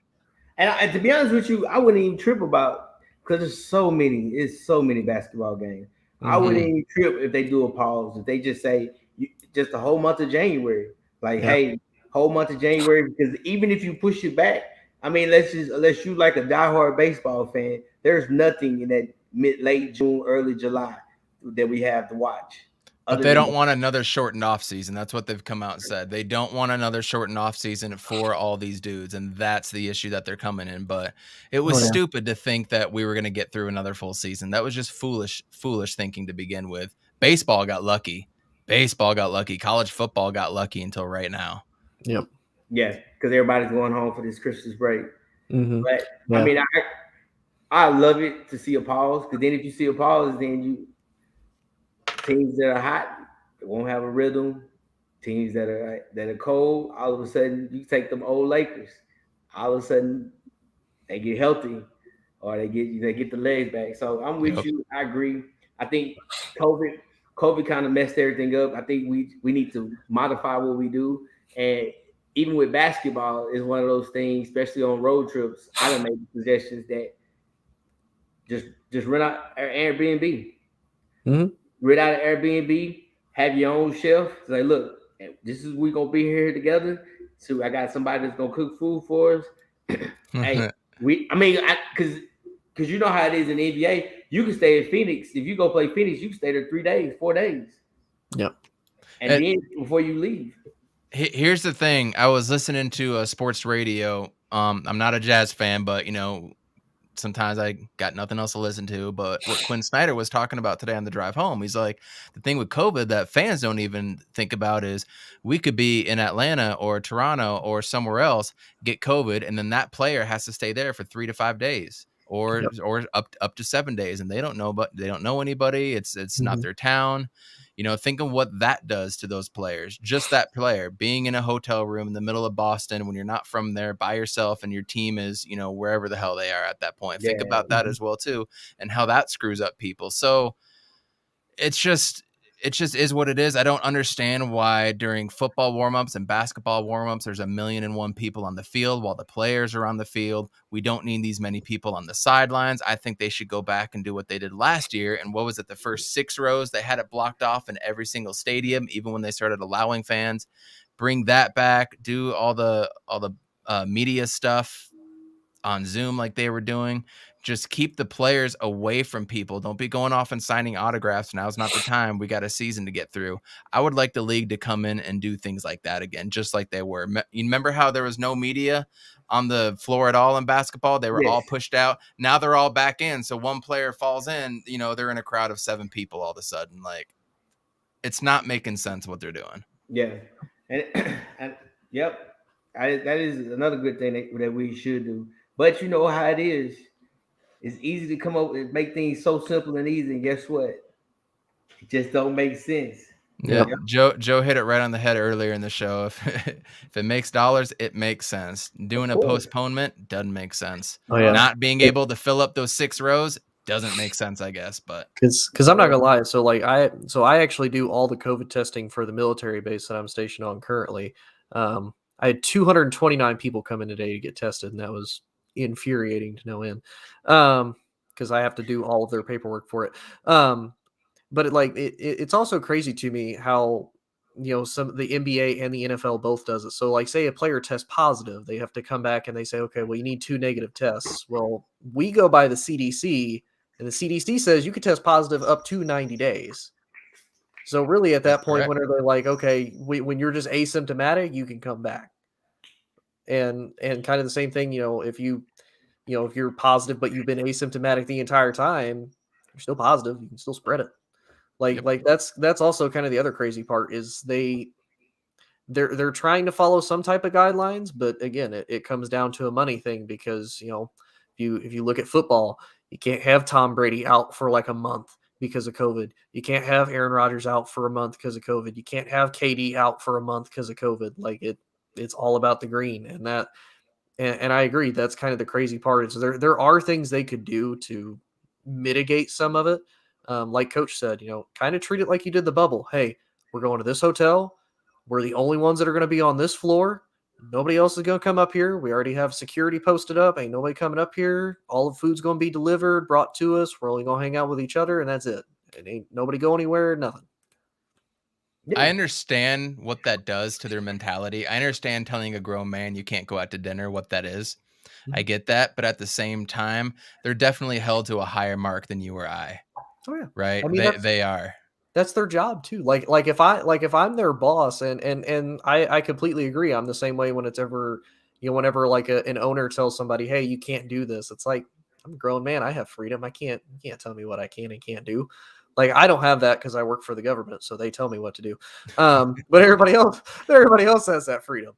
And to be honest with you, I wouldn't even trip about, because there's so many basketball games. I wouldn't even trip if they do a pause. If they just say just the whole month of January, like, hey, whole month of January, because even if you push it back, I mean, unless you like a diehard baseball fan, there's nothing in that late June, early July that we have to watch. But they don't want another shortened off season. That's what they've come out and said. They don't want another shortened off season for all these dudes, and that's the issue that they're coming in. But it was stupid to think that we were going to get through another full season. That was just foolish thinking to begin with. Baseball got lucky. College football got lucky until right now. Yep. Yeah, because everybody's going home for this Christmas break. But Yeah. I mean, I love it to see a pause, because then if you see a pause, then teams that are hot, they won't have a rhythm. Teams that are cold, all of a sudden you take them old Lakers. All of a sudden they get healthy, or they get the legs back. So I'm with you. I agree. I think COVID kind of messed everything up. I think we need to modify what we do. And even with basketball, is one of those things, especially on road trips. I done made suggestions that just rent out Airbnb. Rent out an Airbnb, have your own chef. It's like, look, this is, we gonna be here together. So I got somebody that's gonna cook food for us. Hey, because you know how it is in the NBA. You can stay in Phoenix. If you go play Phoenix, you can stay there 3 days, 4 days. Yep. And then before you leave. Here's the thing. I was listening to a sports radio. I'm not a Jazz fan, but sometimes I got nothing else to listen to. But what Quinn Snyder was talking about today on the drive home, he's like, the thing with COVID that fans don't even think about is we could be in Atlanta or Toronto or somewhere else, get COVID, and then that player has to stay there for 3 to 5 days or up to 7 days, and they don't know anybody. It's not their town. Think of what that does to those players. Just that player being in a hotel room in the middle of Boston when you're not from there, by yourself, and your team is, wherever the hell they are at that point. Think about that as well too, and how that screws up people. So it just is what it is. I don't understand why during football warmups and basketball warmups, there's 1,000,001 people on the field while the players are on the field. We don't need these many people on the sidelines. I think they should go back and do what they did last year. And what was it? The first 6 rows, they had it blocked off in every single stadium, even when they started allowing fans. Bring that back. Do all the media stuff on Zoom like they were doing. Just keep the players away from people. Don't be going off and signing autographs. Now's not the time. We got a season to get through. I would like the league to come in and do things like that again, just like they were. You remember how there was no media on the floor at all in basketball? They were all pushed out. Now they're all back in. So one player falls in, they're in a crowd of 7 people all of a sudden. Like, it's not making sense what they're doing. Yeah. And yep. That is another good thing that we should do. But you know how it is. It's easy to come up and make things so simple and easy. And guess what? It just don't make sense. Yeah. Joe hit it right on the head earlier in the show. If it makes dollars, it makes sense. Doing a postponement doesn't make sense. Not being able to fill up those 6 rows doesn't make sense, I guess. But because I'm not gonna lie, so I actually do all the COVID testing for the military base that I'm stationed on currently. I I had 229 people come in today to get tested, and that was infuriating to no end. Because I have to do all of their paperwork for it. But it's also crazy to me how some the NBA and the NFL both does it. So like say a player tests positive, they have to come back and they say, okay, well you need 2 negative tests. Well, we go by the CDC, and the CDC says you could test positive up to 90 days. So really, at that point, when they're like, okay, when you're just asymptomatic, you can come back, and kind of the same thing, if if you're positive but you've been asymptomatic the entire time, you're still positive, you can still spread it. Like that's also kind of the other crazy part is they're trying to follow some type of guidelines, but again, it comes down to a money thing because if you look at football, you can't have Tom Brady out for like a month because of COVID. You can't have Aaron Rodgers out for a month because of COVID. You can't have KD out for a month because of COVID. Like it's all about the green, and that and I agree that's kind of the crazy part. Is there are things they could do to mitigate some of it. Like Coach said, kind of treat it like you did the bubble. Hey, we're going to this hotel. We're the only ones that are going to be on this floor. Nobody else is going to come up here. We already have security posted up. Ain't nobody coming up here. All the food's going to be delivered, brought to us. We're only going to hang out with each other, and that's it. It ain't nobody go anywhere, nothing. Yeah. I understand what that does to their mentality. I understand telling a grown man you can't go out to dinner, what that is. I get that. But at the same time, they're definitely held to a higher mark than you or I. Oh, yeah. Right? I mean, they are. That's their job too. Like if I'm their boss, and I completely agree. I'm the same way when it's ever, whenever like an owner tells somebody, hey, you can't do this. It's like, I'm a grown man. I have freedom. You can't tell me what I can and can't do. Like I don't have that because I work for the government, so they tell me what to do. But everybody else has that freedom.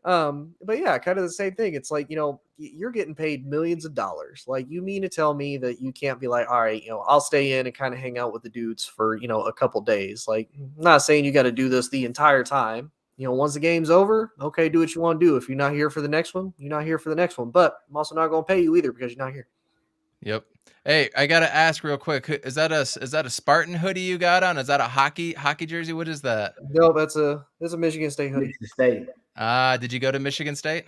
But yeah, kind of the same thing. It's like, you're getting paid millions of dollars. Like, you mean to tell me that you can't be like, all right, I'll stay in and kind of hang out with the dudes for, a couple days. Like, I'm not saying you got to do this the entire time. Once the game's over, okay, do what you want to do. If you're not here for the next one, you're not here for the next one. But I'm also not going to pay you either because you're not here. Yep. Hey, I gotta ask real quick. Is that a Spartan hoodie you got on? Is that a hockey jersey? What is that? No, that's a Michigan State hoodie. Michigan State. Did you go to Michigan State?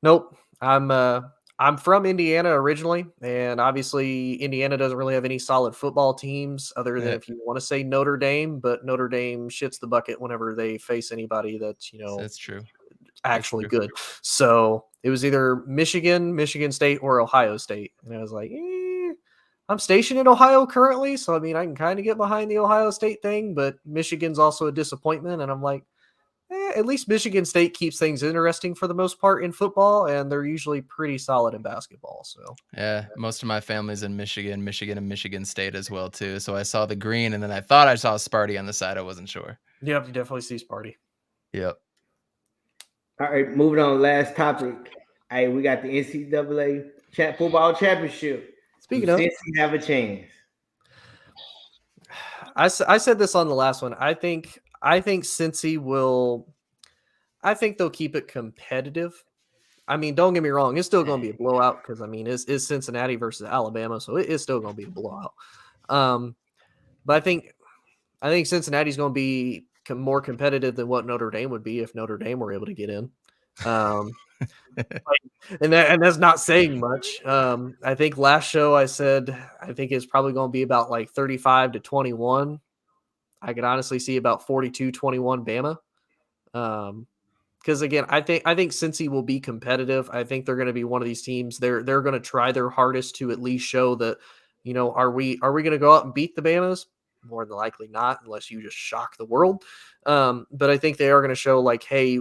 Nope. I'm from Indiana originally, and obviously Indiana doesn't really have any solid football teams other than if you want to say Notre Dame, but Notre Dame shits the bucket whenever they face anybody that's, that's true. Actually good. So it was either Michigan State, or Ohio State. And I was like, I'm stationed in Ohio currently, so I mean I can kind of get behind the Ohio State thing, but Michigan's also a disappointment, and I'm like, at least Michigan State keeps things interesting for the most part in football, and they're usually pretty solid in basketball. So yeah, most of my family's in Michigan and Michigan State as well too. So I saw the green, and then I thought I saw Sparty on the side. I wasn't sure. Yep, you definitely see Sparty. Yep. All right, moving on. Last topic. Hey, we got the NCAA football championship. Speaking of, Cincy have a chance. I said this on the last one. I think Cincy will. I think they'll keep it competitive. I mean, don't get me wrong; it's still going to be a blowout because I mean, it's Cincinnati versus Alabama, so it's still going to be a blowout. But I think Cincinnati's going to be more competitive than what Notre Dame would be if Notre Dame were able to get in. And that's not saying much. I think last show I said I think it's probably going to be about like 35-21. I could honestly see about 42-21 Bama. Because again, I think Cincy will be competitive. I think they're going to be one of these teams. They're going to try their hardest to at least show that, are we going to go out and beat the Bamas? More than likely not, unless you just shock the world. But I think they are going to show like, hey,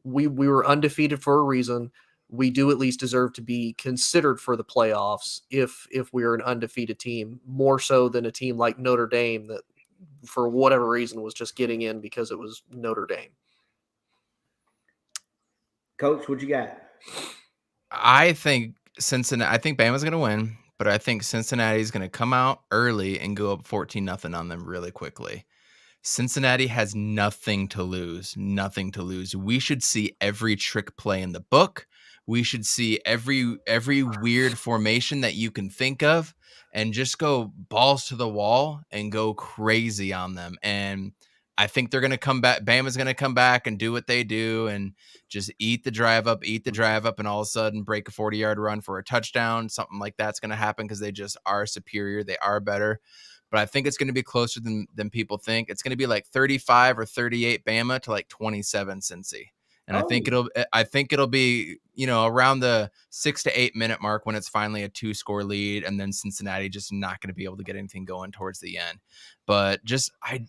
we were undefeated for a reason. We do at least deserve to be considered for the playoffs if we're an undefeated team, more so than a team like Notre Dame that for whatever reason was just getting in because it was Notre Dame. Coach, what you got? I think Bama's going to win, but I think Cincinnati's going to come out early and go up 14-0 on them really quickly. Cincinnati has nothing to lose. We should see every trick play in the book. We should see every weird formation that you can think of and just go balls to the wall and go crazy on them. And I think they're going to come back. Bama's going to come back and do what they do and just eat the drive up, and all of a sudden break a 40-yard run for a touchdown. Something like that's going to happen because they just are superior. They are better. But I think it's going to be closer than people think. It's going to be like 35 or 38 Bama to like 27 Cincy. And I think it'll be, around the 6 to 8 minute mark when it's finally a 2-score lead, and then Cincinnati just not going to be able to get anything going towards the end. But I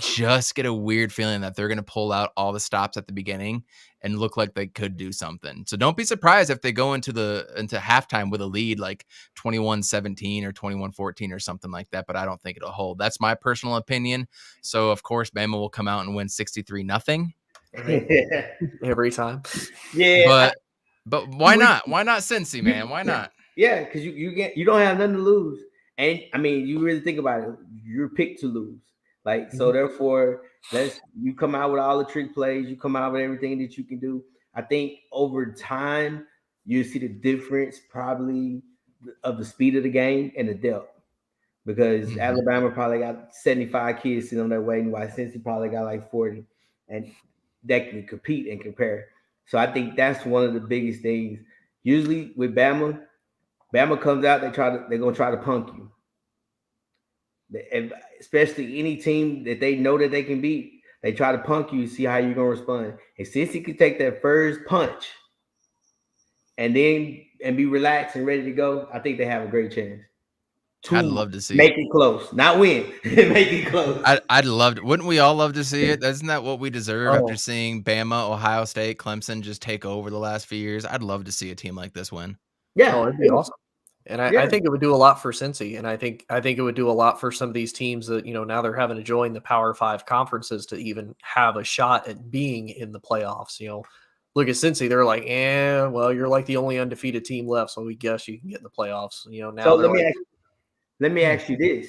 just get a weird feeling that they're going to pull out all the stops at the beginning and look like they could do something. So don't be surprised if they go into halftime with a lead like 21-17 or 21-14 or something like that, but I don't think it'll hold. That's my personal opinion. So of course Bama will come out and win 63-0. Every time. Yeah. But why not? Why not Cincy, man? Why not? Yeah, because you don't have nothing to lose. And I mean, you really think about it, you're picked to lose. Like, so therefore, you come out with all the trick plays, you come out with everything that you can do. I think over time, you see the difference probably of the speed of the game and the depth. Because Alabama probably got 75 kids sitting on their waiting, while Cincy probably got like 40. And that can compete and compare. So I think that's one of the biggest things. Usually with Bama comes out, they're gonna try to punk you. And especially any team that they know that they can beat, they try to punk you, see how you're gonna respond. And since he could take that first punch and be relaxed and ready to go, I think they have a great chance. I'd love to see make it close, not win. Make it close. I'd love to. Wouldn't we all love to see it? Isn't that what we deserve after seeing Bama, Ohio State, Clemson just take over the last few years? I'd love to see a team like this win. Yeah, it'd be awesome. And I think it would do a lot for Cincy, and I think it would do a lot for some of these teams that now they're having to join the Power 5 conferences to even have a shot at being in the playoffs. Look at Cincy; they're like, well, you're like the only undefeated team left, so we guess you can get in the playoffs. Now so let me ask you this: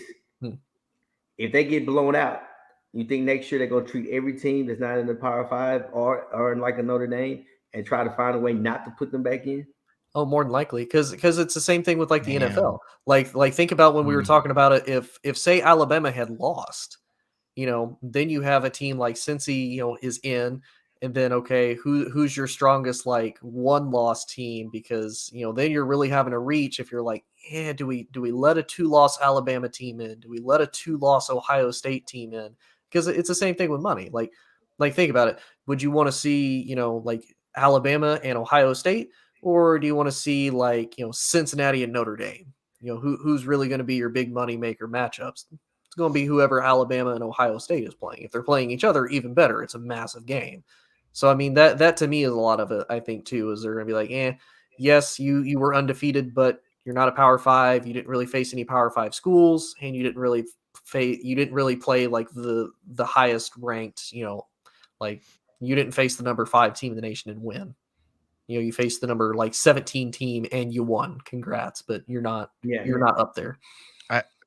if they get blown out, you think next year they're gonna treat every team that's not in the Power 5 or in like a Notre Dame and try to find a way not to put them back in? Oh, more than likely, because it's the same thing with like the NFL. Like think about when we were talking about it. If say Alabama had lost, then you have a team like Cincy, is in, and then okay, who's your strongest like one loss team? Because then you're really having a reach. If you're like, do we let a 2-loss Alabama team in? Do we let a 2-loss Ohio State team in? Because it's the same thing with money. Like think about it. Would you want to see like Alabama and Ohio State? Or do you want to see like, Cincinnati and Notre Dame? Who's really going to be your big money maker matchups? It's going to be whoever Alabama and Ohio State is playing. If they're playing each other, even better. It's a massive game. So, I mean, that to me is a lot of it, I think, too, is they're going to be like, yes, you were undefeated, but you're not a Power 5. You didn't really face any Power 5 schools, and you didn't really play like the highest ranked, like you didn't face the number 5 team in the nation and win. You faced the number like 17 team and you won. Congrats, but you're not up there.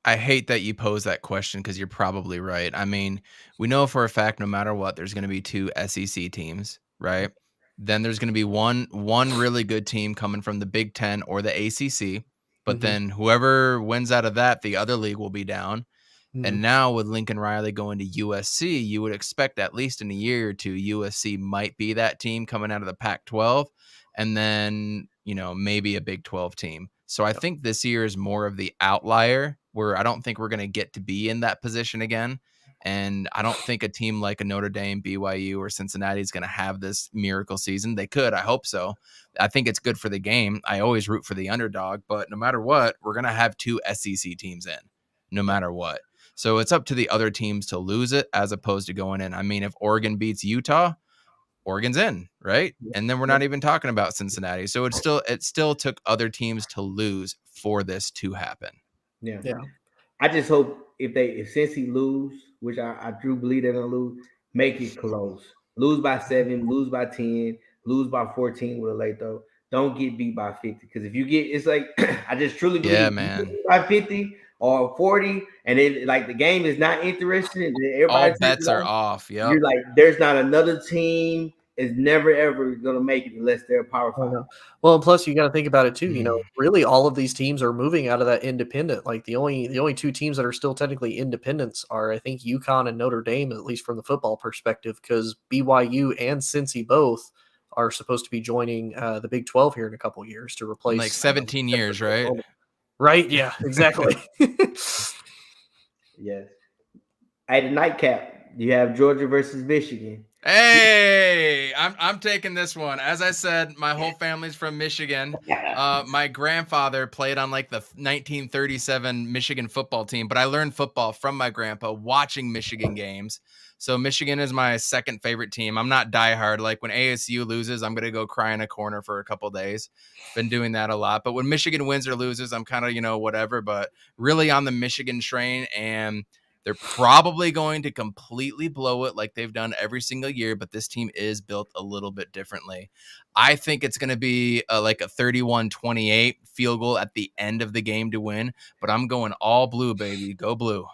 I hate that you pose that question because you're probably right. I mean, we know for a fact no matter what, there's going to be 2 SEC teams, right? Then there's going to be one really good team coming from the Big Ten or the ACC. But then whoever wins out of that, the other league will be down. And now with Lincoln Riley going to USC, you would expect at least in a year or two, USC might be that team coming out of the Pac-12, and then, maybe a Big 12 team. So I think this year is more of the outlier where I don't think we're going to get to be in that position again. And I don't think a team like a Notre Dame, BYU, or Cincinnati is going to have this miracle season. They could. I hope so. I think it's good for the game. I always root for the underdog, but no matter what, we're going to have 2 SEC teams in, no matter what. So it's up to the other teams to lose it as opposed to going in. I mean, if Oregon beats Utah, Oregon's in, right? And then we're not even talking about Cincinnati. So it still took other teams to lose for this to happen. Yeah. I just hope if Cincy lose, which I do believe they're gonna lose, make it close. Lose by 7, lose by 10, lose by 14 with a late throw. Don't get beat by 50. Because if you get, it's like I just truly believe man. By 50 or 40, and then like the game is not interesting, and all bets are off. You're like, there's not another team is never ever gonna make it unless they're a Power Oh, 5. no. Well, and plus you got to think about it too. Really, all of these teams are moving out of that independent. Like the only two teams that are still technically independents are, I think, UConn and Notre Dame, at least from the football perspective, because BYU and Cincy both are supposed to be joining the Big 12 here in a couple years to In like replace 17 years, right? Right? Yeah, exactly. Yes. At the nightcap, you have Georgia versus Michigan. Hey, I'm taking this one. As I said, my whole family's from Michigan. My grandfather played on like the 1937 Michigan football team, but I learned football from my grandpa watching Michigan games. So Michigan is my second favorite team. I'm not diehard. Like when ASU loses, I'm gonna go cry in a corner for a couple days. Been doing that a lot. But when Michigan wins or loses, I'm kind of, whatever. But really on the Michigan train, and they're probably going to completely blow it like they've done every single year, but this team is built a little bit differently. I think it's going to be like a 31-28 field goal at the end of the game to win, but I'm going all blue, baby. Go blue.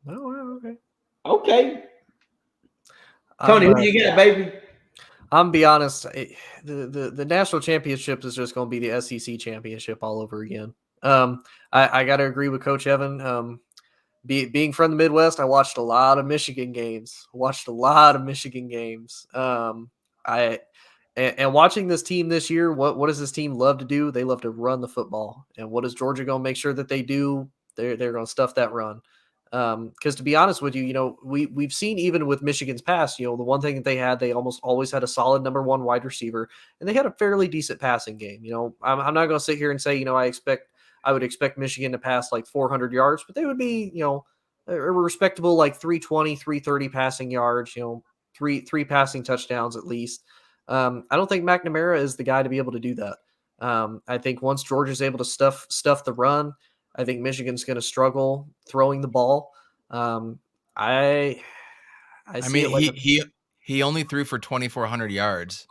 Oh, okay. Okay. Tony, who you got, baby? I'm be honest. The national championship is just going to be the SEC championship all over again. I got to agree with Coach Evan. Being from the Midwest, I watched a lot of Michigan games. And watching this team this year, what does this team love to do? They love to run the football. And what is Georgia going to make sure that they do? They're going to stuff that run. Because to be honest with you, we've seen even with Michigan's past, the one thing that they almost always had a solid number one wide receiver, and they had a fairly decent passing game. I'm not going to sit here and say, I would expect Michigan to pass like 400 yards, but they would be, a respectable like 320, 330 passing yards, three passing touchdowns at least. I don't think McNamara is the guy to be able to do that. I think once Georgia's able to stuff the run, I think Michigan's going to struggle throwing the ball. I see mean, it like he only threw for 2,400 yards.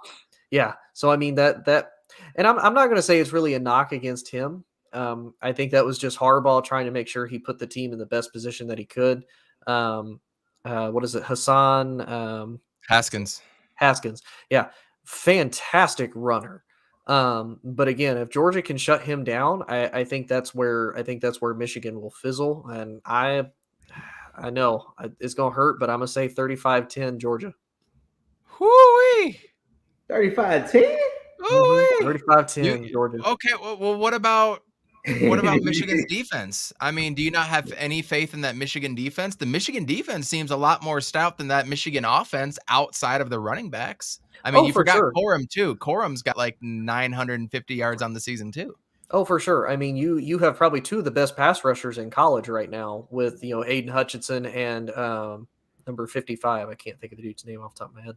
Yeah, so I mean that, and I'm not going to say it's really a knock against him. I think that was just Harbaugh trying to make sure he put the team in the best position that he could. What is it, Hassan? Haskins. Yeah, fantastic runner. But again, if Georgia can shut him down, I think that's where Michigan will fizzle. And I know it's gonna hurt, but I'm gonna say 35-10 Georgia. Whoo-wee! 35-10? 35-10 Georgia. Okay, well, what about Michigan's defense? I mean, do you not have any faith in that Michigan defense? The Michigan defense seems a lot more stout than that Michigan offense outside of the running backs. I mean, you forgot Corum too. Corum's got like 950 yards on the season too. Oh, for sure. I mean, you have probably two of the best pass rushers in college right now with, Aiden Hutchinson and number 55. I can't think of the dude's name off the top of my head.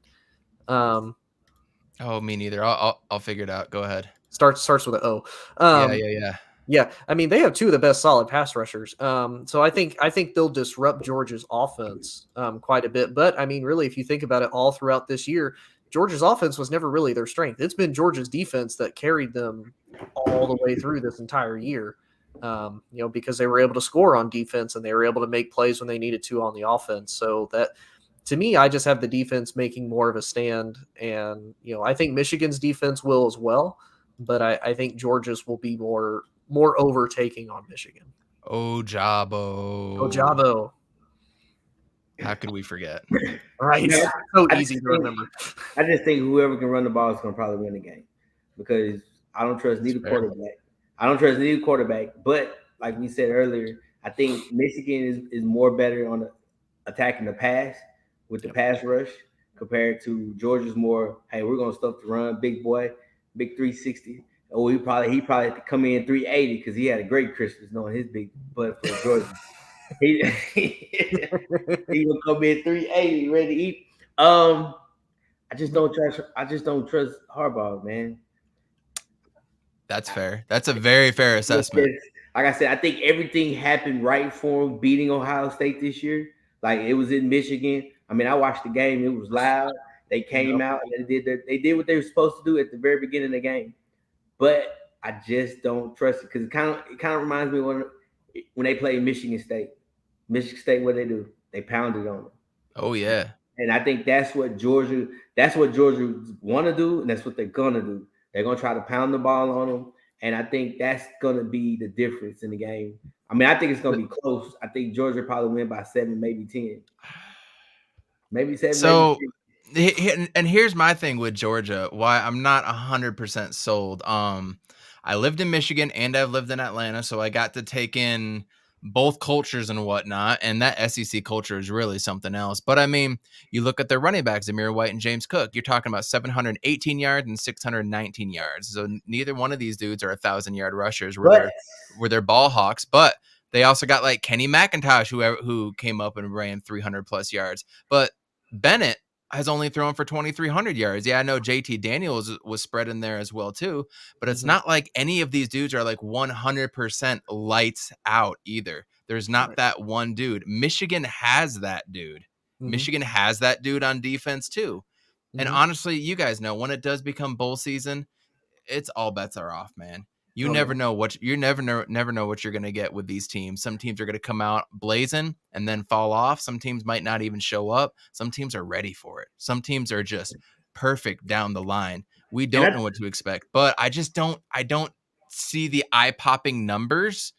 Oh, me neither. I'll figure it out. Go ahead. Starts with an O. Yeah. Yeah, I mean they have two of the best solid pass rushers. So I think they'll disrupt Georgia's offense quite a bit. But I mean, really, if you think about it, all throughout this year, Georgia's offense was never really their strength. It's been Georgia's defense that carried them all the way through this entire year. Because they were able to score on defense and they were able to make plays when they needed to on the offense. So that, to me, I just have the defense making more of a stand, and I think Michigan's defense will as well. But I think Georgia's will be more overtaking on Michigan. Oh, Jabo. How could we forget? Right. So easy to remember. I just think whoever can run the ball is going to probably win the game, because I don't trust neither quarterback. But like we said earlier, I think Michigan is more better on attacking the pass with the pass rush compared to Georgia's more, hey, we're going to stuff the run, big boy, big 360. Oh, he probably had to come in 380 because he had a great Christmas knowing his big butt for Georgia. he will come in 380 ready to eat. I just don't trust Harbaugh, man. That's fair. That's a very fair assessment. Like I said, I think everything happened right for him beating Ohio State this year. Like, it was in Michigan. I mean, I watched the game. It was loud. They came out and they did what they were supposed to do at the very beginning of the game. But I just don't trust it, because it kind of reminds me when they played Michigan State. Michigan State, what they do? They pounded on them. Oh yeah. And I think that's what Georgia want to do, and that's what they're gonna do. They're gonna try to pound the ball on them, and I think that's gonna be the difference in the game. I mean, I think it's gonna be close. I think Georgia probably win by 7, maybe 10, maybe 7, maybe So 10. and here's my thing with Georgia, why I'm not 100% sold. I lived in Michigan and I've lived in Atlanta, so I got to take in both cultures and whatnot, and that SEC culture is really something else. But I mean, you look at their running backs, Amir White and James Cook, you're talking about 718 yards and 619 yards. So neither one of these dudes are 1,000-yard rushers But where they're ball hawks, but they also got like Kenny McIntosh, who came up and ran 300 plus yards. But Bennett has only thrown for 2,300 yards. Yeah, I know JT Daniels was spread in there as well too, but it's not like any of these dudes are like 100% lights out either. There's not that one dude. Michigan has that dude. Michigan has that dude on defense too. And honestly, you guys know when it does become bowl season, it's all bets are off, man. You never know what never know what you're gonna get with these teams. Some teams are gonna come out blazing and then fall off. Some teams might not even show up. Some teams are ready for it. Some teams are just perfect down the line. We don't know what to expect, but I don't see the eye-popping numbers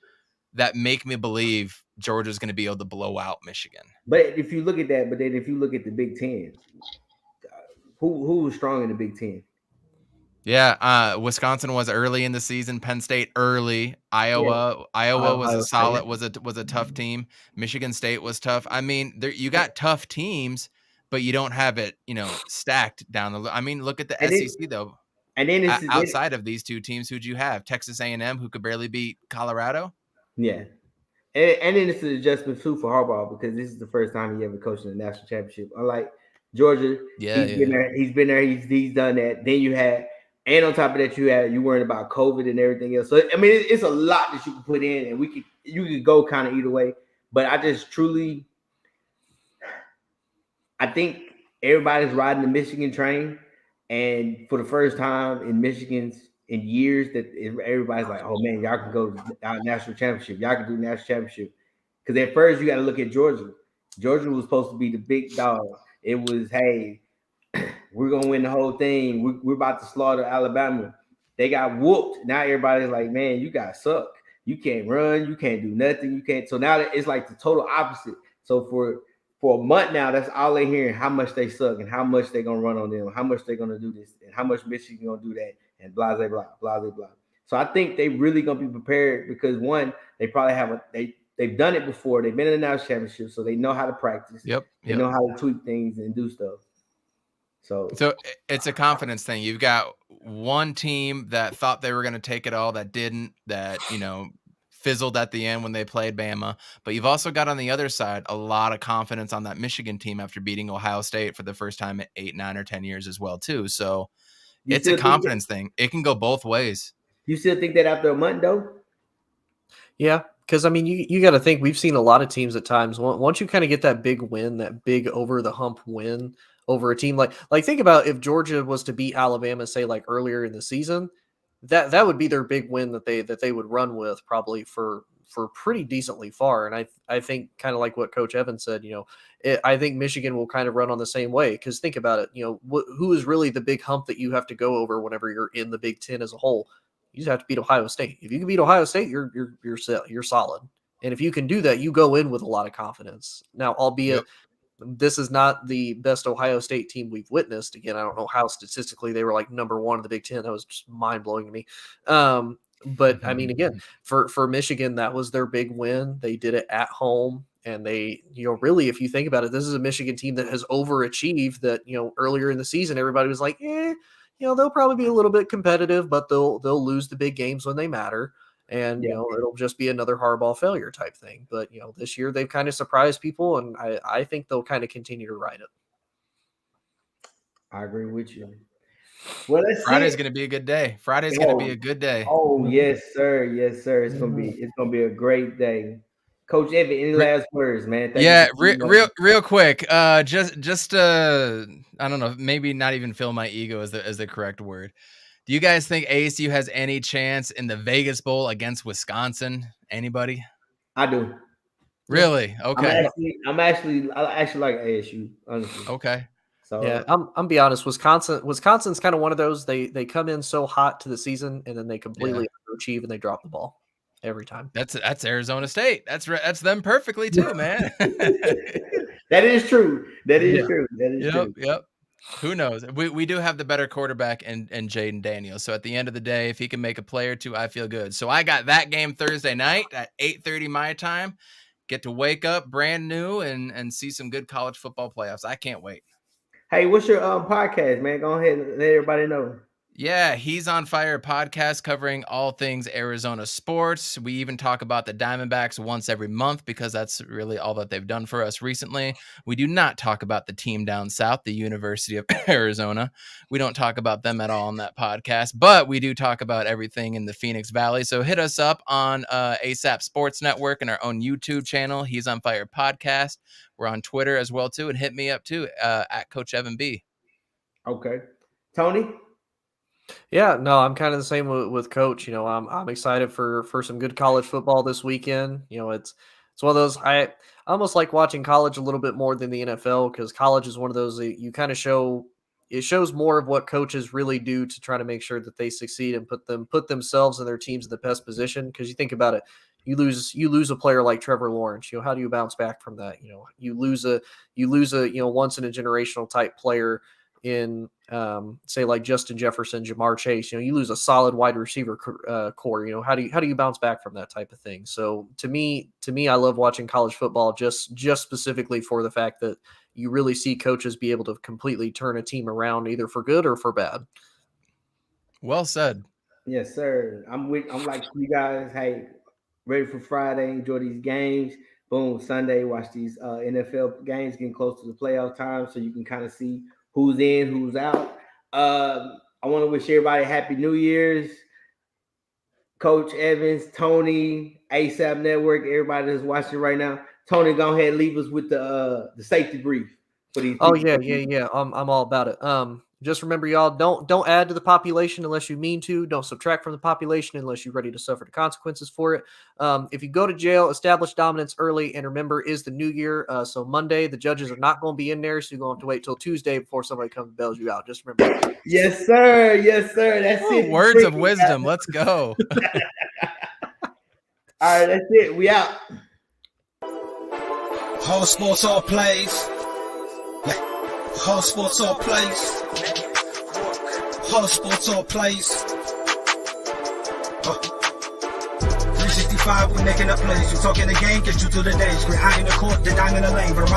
that make me believe Georgia's gonna be able to blow out Michigan. But if you look at that, but then if you look at the Big Ten, who was strong in the Big Ten? Yeah, Wisconsin was early in the season. Penn State early. Iowa was a solid was a tough team. Michigan State was tough. I mean, you got tough teams, but you don't have it, stacked down the. I mean, look at the SEC though. And then it's Outside of these two teams, who'd you have? Texas A&M, who could barely beat Colorado. Yeah, and then it's an adjustment too for Harbaugh because this is the first time he ever coached in the national championship. Unlike Georgia, he's been there, he's done that. Then you had. And on top of that, you worrying about COVID and everything else. So I mean, it's a lot that you can put in, and you could go kind of either way. But I just truly, I think everybody's riding the Michigan train, and for the first time in years, that everybody's like, oh man, y'all can go to national championship, y'all can do national championship. Because at first you got to look at Georgia. Georgia was supposed to be the big dog. It was, hey, we're gonna win the whole thing. We're about to slaughter Alabama. They got whooped. Now everybody's like, man, you guys suck. You can't run. You can't do nothing. You can't. So now it's like the total opposite. So for a month now, that's all they're hearing: how much they suck and how much they're gonna run on them, how much they're gonna do this, and how much Michigan gonna do that, and blah blah blah blah blah blah. So I think they really gonna be prepared because one, they probably have they've done it before. They've been in the national championship, so they know how to practice. They know how to tweak things and do stuff. So it's a confidence thing. You've got one team that thought they were going to take it all, that didn't, that, fizzled at the end when they played Bama. But you've also got on the other side a lot of confidence on that Michigan team after beating Ohio State for the first time in 8, 9, or 10 years as well, too. So it's a confidence thing. It can go both ways. You still think that after a month, though? Yeah, because I mean, you got to think we've seen a lot of teams at times. Once you kind of get that big win, that big over the hump win over a team like think about if Georgia was to beat Alabama, say like earlier in the season, that would be their big win that they would run with probably for pretty decently far. And I think kind of like what Coach Evans said, I think Michigan will kind of run on the same way because think about it, who is really the big hump that you have to go over whenever you're in the Big Ten as a whole? You just have to beat Ohio State. If you can beat Ohio State, you're solid. And if you can do that, you go in with a lot of confidence. Now, albeit this is not the best Ohio State team we've witnessed. Again, I don't know how statistically they were like number one in the Big Ten. That was just mind blowing to me. But I mean, again, for Michigan, that was their big win. They did it at home. And they, really, if you think about it, this is a Michigan team that has overachieved that, earlier in the season, everybody was like, they'll probably be a little bit competitive, but they'll lose the big games when they matter. And, it'll just be another Harbaugh failure type thing. But, this year they've kind of surprised people, and I think they'll kind of continue to ride it. I agree with you. Well, Friday's going to be a good day. Friday's going to be a good day. Oh, yes, sir. Yes, sir. It's going to be a great day. Coach Evan, any last words, man? Thank you real quick. Just I don't know, maybe not even fill my ego as the correct word. Do you guys think ASU has any chance in the Vegas Bowl against Wisconsin? Anybody? I do. Really? Okay. I actually like ASU, honestly. Okay. So yeah, I'm be honest. Wisconsin's kind of one of those. They come in so hot to the season, and then they completely overachieve and they drop the ball every time. That's Arizona State. That's them perfectly too, man. that is true. That is true. That is true. Yep. Who knows? We do have the better quarterback and Jaden Daniels. So at the end of the day, if he can make a play or two, I feel good. So I got that game Thursday night at 8:30 my time. Get to wake up brand new and see some good college football playoffs. I can't wait. Hey, what's your podcast, man? Go ahead and let everybody know. Yeah, He's on Fire podcast covering all things Arizona sports. We even talk about the Diamondbacks once every month because that's really all that they've done for us recently. We do not talk about the team down south, the University of Arizona. We don't talk about them at all on that podcast, but we do talk about everything in the Phoenix Valley. So hit us up on ASAP Sports Network and our own YouTube channel, He's on Fire podcast. We're on Twitter as well, too, and hit me up, too, at Coach Evan B. Okay. Tony? Yeah, no, I'm kind of the same with Coach. I'm excited for some good college football this weekend. It's one of those I almost like watching college a little bit more than the NFL because college is one of those that you kind of shows more of what coaches really do to try to make sure that they succeed and put themselves and their teams in the best position. Because you think about it, you lose a player like Trevor Lawrence. How do you bounce back from that? You lose a once in a generational type player in say like Justin Jefferson, Jamar Chase. You lose a solid wide receiver core. How do you bounce back from that type of thing? So to me, I love watching college football just specifically for the fact that you really see coaches be able to completely turn a team around either for good or for bad. Well said. Yes, sir. I'm like you guys. Hey, ready for Friday? Enjoy these games. Boom, Sunday. Watch these NFL games getting close to the playoff time, so you can kind of see who's in, who's out. I want to wish everybody Happy New Year's. Coach Evans, Tony, ASAP Network, everybody that's watching right now. Tony, go ahead and leave us with the safety brief for these. Oh yeah. I'm all about it. Just remember, y'all, don't add to the population unless you mean to. Don't subtract from the population unless you're ready to suffer the consequences for it. If you go to jail, establish dominance early. And remember, is the new year. So Monday, the judges are not going to be in there. So you're going to have to wait till Tuesday before somebody comes and bails you out. Just remember that. Yes, sir. Yes, sir. That's it. Words of wisdom. Let's go. All right, that's it. We out. Whole sports, all plays. Whole sports, all plays. Whole sports, all plays. 365, we making up plays. You talking the game, get you to the days. We're high in the court, the dime in the lane. Variety.